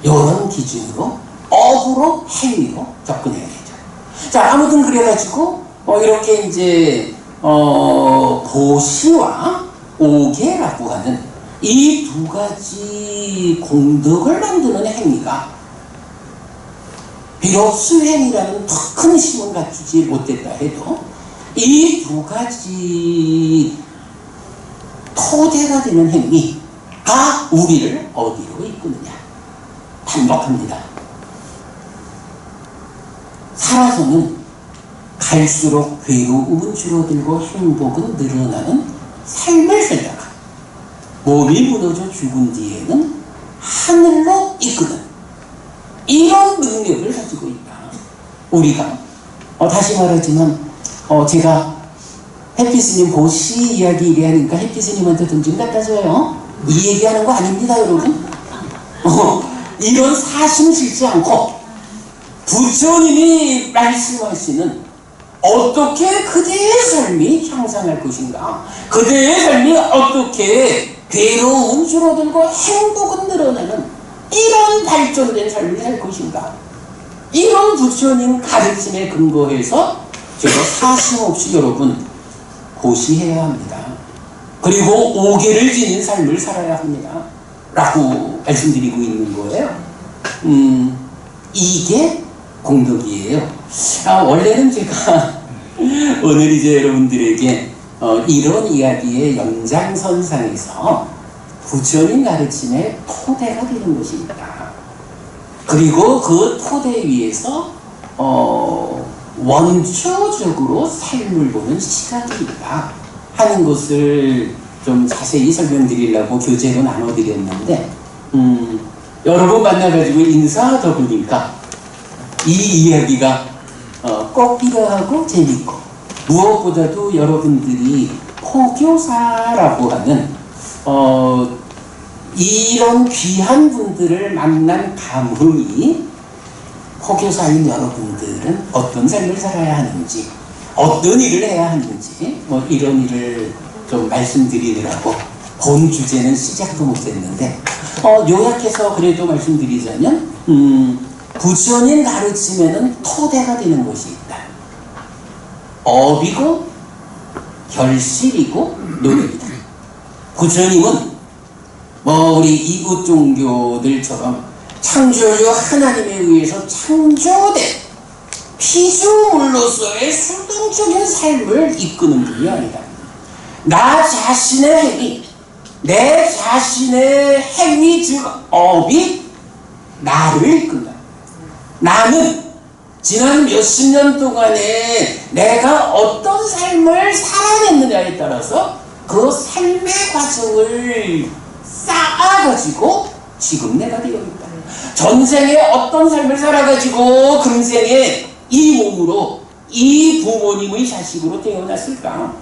요런 기준으로 업으로 행위로 접근해야 되죠. 자, 아무튼 그래가지고 이렇게 이제 보시와 오계라고 하는 이 두 가지 공덕을 만드는 행위가 비록 수행이라는 더 큰 힘은 갖추지 못했다 해도 이 두 가지 토대가 되는 행위가 우리를 어디로 이끄느냐. 반복합니다. 살아서는 갈수록 괴로움은 줄어들고 행복은 늘어나는 삶을 살다가 몸이 무너져 죽은 뒤에는 하늘로 이끄는 이런 능력을 가지고 있다. 우리가 다시 말하지만 제가 해피스님 보시 이야기 얘기하니까 해피스님한테 돈 좀 갖다 줘요. 이 얘기하는 거 아닙니다, 여러분. 이런 사심 싫지 않고 부처님이 말씀하시는 어떻게 그대의 삶이 향상할 것인가, 그대의 삶이 어떻게 괴로움 줄어들고 행복은 늘어나는 이런 발전된 삶을 살 것인가, 이런 부처님 가르침에 근거해서 제가 사심 없이 여러분 고시해야 합니다. 그리고 오계를 지닌 삶을 살아야 합니다 라고 말씀드리고 있는 거예요. 이게 공덕이에요. 원래는 제가 오늘 이제 여러분들에게 이런 이야기의 연장선상에서 부처님 가르침의 토대가 되는 것입니다. 그리고 그 토대 위에서 원초적으로 삶을 보는 시각입니다 하는 것을 좀 자세히 설명드리려고 교재로 나눠드렸는데 여러 번 만나가지고 인사하다 보니까 이 이야기가 꼭 필요하고 재밌고 무엇보다도 여러분들이 포교사라고 하는 이런 귀한 분들을 만난 감흥이 포교사인 여러분들은 어떤 삶을 살아야 하는지, 어떤 일을 해야 하는지, 뭐 이런 일을 좀 말씀드리느라고 본 주제는 시작도 못했는데, 요약해서 그래도 말씀드리자면, 부처님 가르침에는 토대가 되는 것이 있다. 업이고 결실이고 노력이다. 부처님은 뭐 우리 이웃 종교들처럼 창조주 하나님에 의해서 창조된 피조물로서의 수동적인 삶을 이끄는 분이 아니다. 나 자신의 행위, 내 자신의 행위 즉 업이 나를 이끈다. 나는 지난 몇십 년 동안에 내가 어떤 삶을 살아냈느냐에 따라서 그 삶의 과정을 쌓아가지고 지금 내가 되어 있다. 전생에 어떤 삶을 살아가지고 금생에 이 몸으로 이 부모님의 자식으로 태어났을까?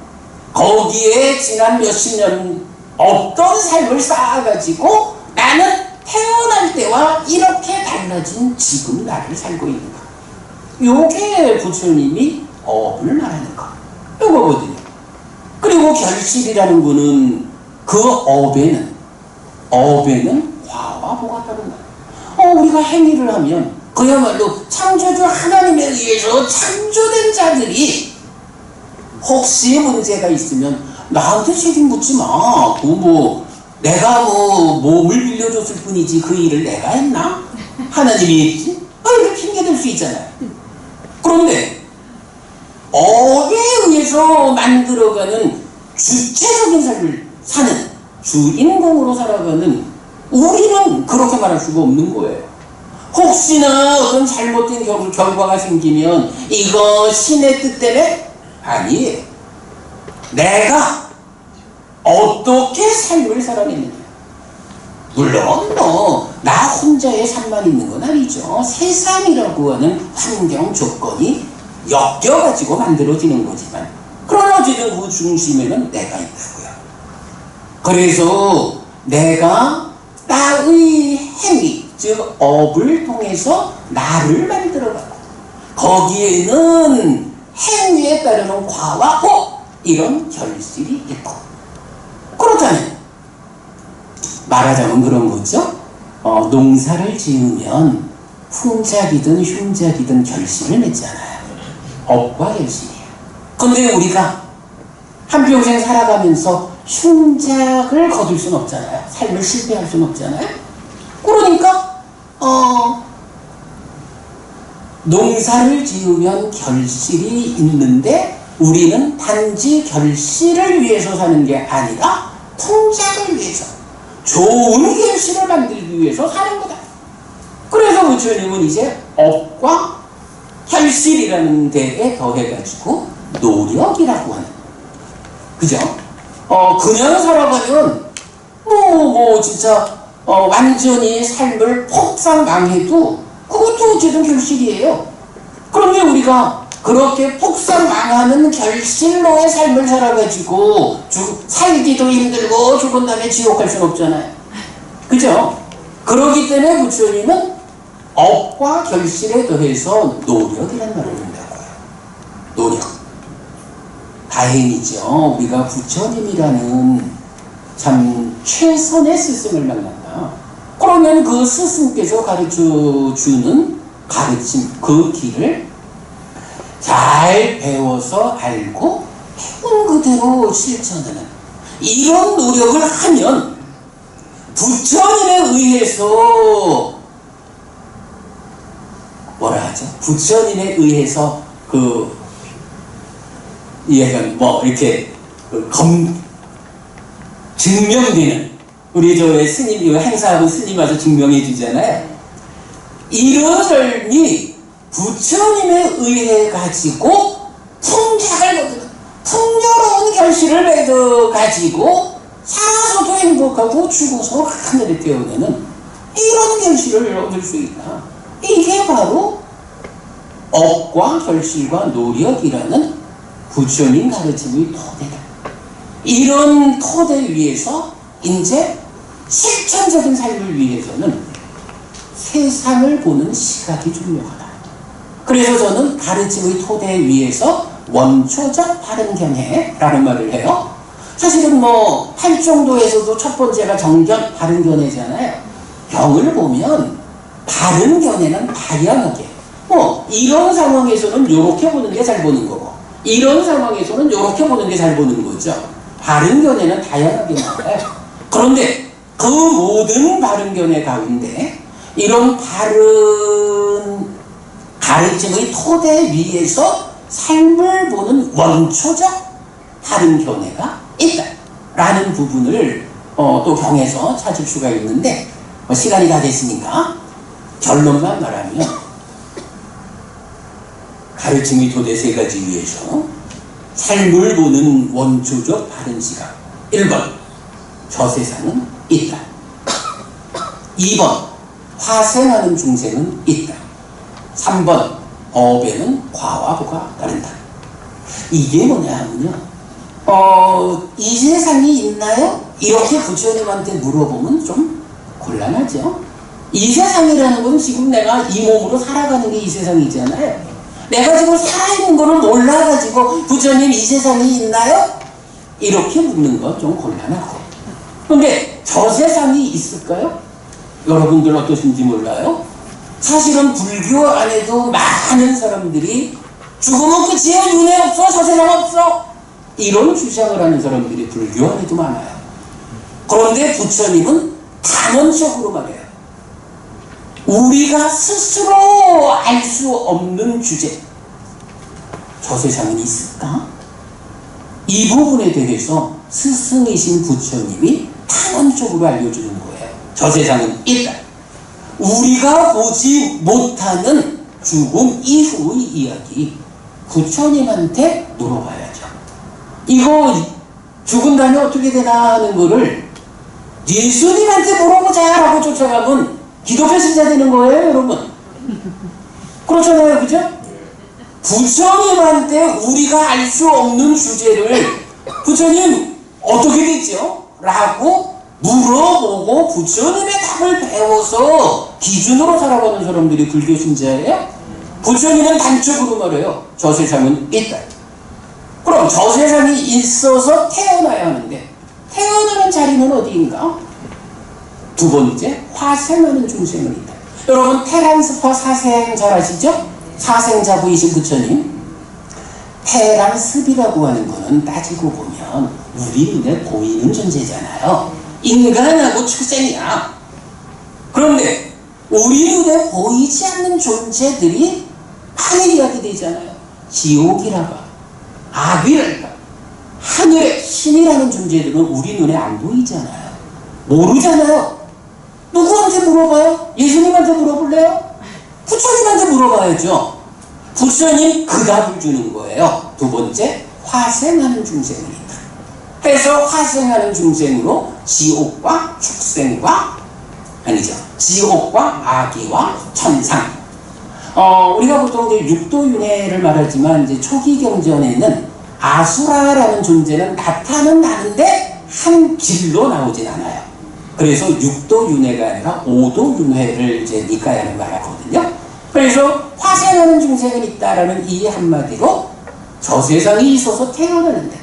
거기에 지난 몇십 년 어떤 삶을 쌓아가지고 나는 태어날 때와 이렇게 달라진 지금 나를 살고 있는가? 요게 부처님이 업을 말하는 거. 요거거든요. 그리고 결실이라는 거는 그 업에는 화와 보가 따른다. 우리가 행위를 하면 그야말로 창조주 하나님에 의해서 창조된 자들이 혹시 문제가 있으면 나한테 책임 묻지 마. 내가 몸을 빌려줬을 뿐이지 그 일을 내가 했나? 하나님이 했지? 이렇게 핑계댈 수 있잖아요. 그런데 업에 의해서 만들어가는 주체적인 삶을 사는 주인공으로 살아가는 우리는 그렇게 말할 수가 없는 거예요. 혹시나 어떤 잘못된 결과가 생기면 이거 신의 뜻 때문에? 아니에요. 내가 어떻게 삶을 살아냈느냐. 물론 나 혼자의 삶만 있는 건 아니죠. 세상이라고 하는 환경 조건이 엮여가지고 만들어지는 거지만, 그러나 어쨌든 그 중심에는 내가 있다고요. 그래서 내가 나의 행위 즉 업을 통해서 나를 만들어가고, 거기에는 행위에 따르는 과와 복 이런 결실이 있고, 그렇다면 말하자면 그런 거죠. 농사를 지으면 풍작이든 흉작이든 결실을 맺잖아요. 업과 결실이에요. 근데 우리가 한평생 살아가면서 흉작을 거둘 수는 없잖아요. 삶을 실패할 수는 없잖아요. 그러니까 농사를 지으면 결실이 있는데 우리는 단지 결실을 위해서 사는 게 아니라 풍작을 위해서, 좋은 결실을 만들기 위해서 사는 거다. 그래서 부처님은 이제 업과 결실이라는 데에 더해가지고 노력이라고 하는, 그죠? 그냥 살아가면 진짜 완전히 삶을 폭삭 망해도 그것도 어쨌든 결실이에요. 그런데 우리가 그렇게 폭삭 망하는 결실로의 삶을 살아가지고 살기도 힘들고 죽은 다음에 지옥 갈 수는 없잖아요. 그죠? 그렇기 때문에 부처님은 업과 결실에 더해서 노력이라는 말을 한다고요. 노력. 다행이죠. 우리가 부처님이라는 참 최선의 스승을 만났다. 그러면 그 스승께서 가르쳐주는 가르침, 그 길을 잘 배워서 알고 배운 그대로 실천하는 이런 노력을 하면 부처님에 의해서 뭐라 하죠? 부처님에 의해서 이렇게 증명되는, 우리 스님 행사하고 스님 와서 증명해 주잖아요. 이런 삶이 부처님에 의해 가지고 풍작을 거두는 풍요로운 결실을 맺어 가지고 살아서도 행복하고 죽어서 하늘에 태어나는 이런 결실을 얻을 수 있다. 이게 바로 업과 결실과 노력이라는 부처님 가르침의 토대다. 이런 토대 위에서 이제 실천적인 삶을 위해서는 세상을 보는 시각이 중요하다. 그래서 저는 가르침의 토대 위에서 원초적 바른견해라는 말을 해요. 사실은 뭐 팔정도에서도 첫 번째가 정견 바른견해잖아요. 경을 보면 바른견해는 다양하게 이런 상황에서는 이렇게 보는 게 잘 보는 거고 이런 상황에서는 이렇게 보는 게 잘 보는 거죠. 바른견해는 다양하게 나와요. 그런데 그 모든 바른견해 가운데 이런 바른 가르침의 토대 위에서 삶을 보는 원초적 바른견해가 있다라는 부분을 또 경에서 찾을 수가 있는데 시간이 다 됐으니까 결론만 말하면 가르침의 토대 세 가지 위에서 삶을 보는 원초적 바른 시각 1번 저 세상은 있다. 2번 화생하는 중생은 있다. 3번 업에는 과와 보가 따른다. 이게 뭐냐 하면요 이 세상이 있나요? 이렇게 부처님한테 물어보면 좀 곤란하죠. 이 세상이라는 건 지금 내가 이 몸으로 살아가는 게 이 세상이잖아요. 내가 지금 살아있는 거를 몰라가지고 부처님 이 세상이 있나요? 이렇게 묻는 건 좀 곤란하고. 근데 저 세상이 있을까요? 여러분들 어떠신지 몰라요? 사실은 불교 안에도 많은 사람들이 죽으면 끝이에요. 윤회 없어. 저 세상 없어. 이런 주장을 하는 사람들이 불교 안에도 많아요. 그런데 부처님은 단언적으로 말해요. 우리가 스스로 알 수 없는 주제, 저 세상은 있을까? 이 부분에 대해서 스승이신 부처님이 단언적으로 알려주는 거예요. 저 세상은 있다. 우리가 보지 못하는 죽음 이후의 이야기 부처님한테 물어봐야죠. 이거 죽은 다음에 어떻게 되나 하는 거를 예수님한테 물어보자 라고 쫓아가면 기독교 신자 되는 거예요, 여러분. 그렇잖아요, 그죠? 부처님한테 우리가 알 수 없는 주제를 부처님 어떻게 됐죠? 라고 물어보고 부처님의 답을 배워서 기준으로 살아가는 사람들이 불교 신자예요? 부처님은 단적으로 말해요. 저 세상은 있다. 그럼 저 세상이 있어서 태어나야 하는데 태어나는 자리는 어디인가? 두 번째, 화생하는 중생은 있다. 여러분 테란스파 사생 잘 아시죠? 사생자부이신 부처님. 테란스비라고 하는 거는 따지고 보면 우리 눈에 보이는 존재잖아요. 인간하고 축생이야. 그런데 우리 눈에 보이지 않는 존재들이 많이 이야기되잖아요. 지옥이라가 악이랄까 하늘의 신이라는 존재들은 우리 눈에 안 보이잖아요. 모르잖아요. 누구한테 물어봐요? 예수님한테 물어볼래요? 부처님한테 물어봐야죠. 부처님 그 답을 주는 거예요. 두 번째, 화생하는 중생은 있다. 그래서 화생하는 중생으로 지옥과 축생과 지옥과 아기와 천상. 우리가 보통 이제 육도윤회를 말하지만 이제 초기 경전에는 아수라라는 존재는 나타는 나는데 한 길로 나오진 않아요. 그래서 육도윤회가 아니라 오도윤회를 이제 니까야는 말하거든요. 그래서 화생하는 중생은 있다라는 이 한마디로 저 세상이 있어서 태어나는데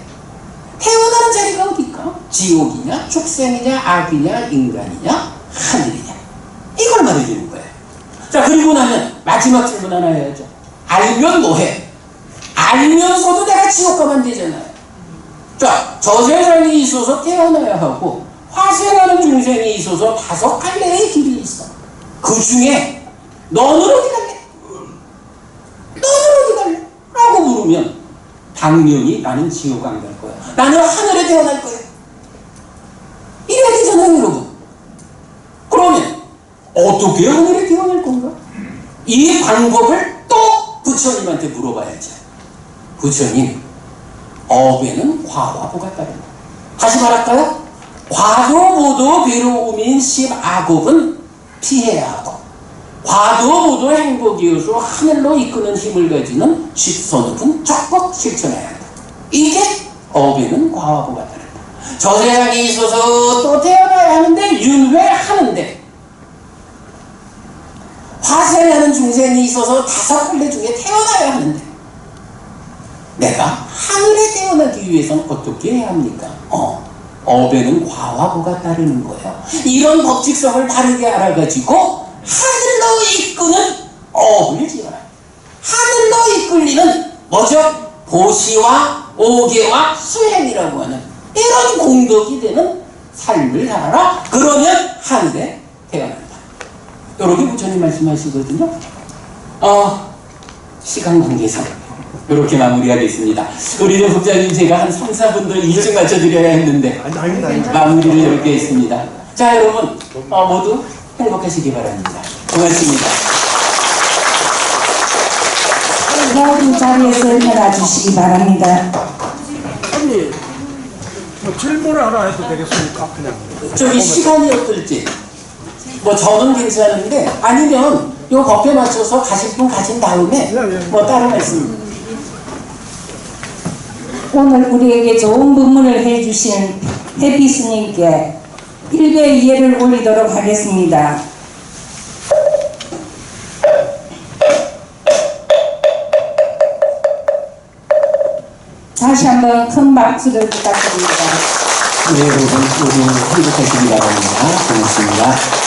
태어나는 자리가 어딜까? 지옥이냐, 축생이냐, 악이냐, 인간이냐, 하늘이냐. 이걸 말해주는 거예요. 자, 그리고 나면 마지막 질문 하나 해야죠. 알면 뭐해? 알면서도 내가 지옥 가면 되잖아요. 자, 저 세상이 있어서 태어나야 하고 화생하는 중생이 있어서 5갈래의 길이 있어. 그 중에 너는 어디 갈래? 너는 어디 갈래? 라고 물으면 당연히 나는 지옥 안 갈 거야. 나는 하늘에 태어날 거야. 이래야 되잖아요, 여러분. 그러면 어떻게 하늘에 태어날 건가? 이 방법을 또 부처님한테 물어봐야죠. 부처님, 업에는 과와 보가 따른다. 다시 말할까요? 과도보도 괴로움인 십악업은 피해야 하고 과도보도 행복이어서 하늘로 이끄는 힘을 가지는 십선업은 적극 실천해야 한다. 이게 업에는 과와 보가 따른다. 저 세상에 있어서 또 태어나야 태어나야 하는데 윤회하는데 화생하는 중생이 있어서 5갈래 중에 태어나야 하는데 내가 하늘에 태어나기 위해서는 어떻게 해야 합니까? 업에는 과하고가 따르는 거예요. 이런 법칙성을 바르게 알아가지고 하늘로 이끄는 업을 지어라. 하늘로 이끌리는 뭐죠? 보시와 오계와 수행이라고 하는 이런 공덕이 되는 삶을 살아라. 그러면 하늘에 태어난다. 이렇게 부처님 말씀하시거든요. 시간 관계상 이렇게 마무리하겠습니다. 우리는 국장님 제가 한 3, 4분 더 일찍 맞춰드려야 했는데 마무리를 이렇게 했습니다. 자, 여러분 모두 행복하시기 바랍니다. 고맙습니다. 모든 자리에서 일어나 주시기 바랍니다. 언니, 뭐 질문을 하나 해도 되겠습니까? 그냥. 저기 시간이 어떨지 저는 괜찮은데 아니면 요 법에 맞춰서 가실 분 가신 다음에 다른 말씀. 오늘 우리에게 좋은 법문을 해주신 해피 스님께 1배 이해를 올리도록 하겠습니다. 다시 한번 큰 박수를 부탁드립니다. 네, 여러분 모두 행복하시기 바랍니다. 고맙습니다.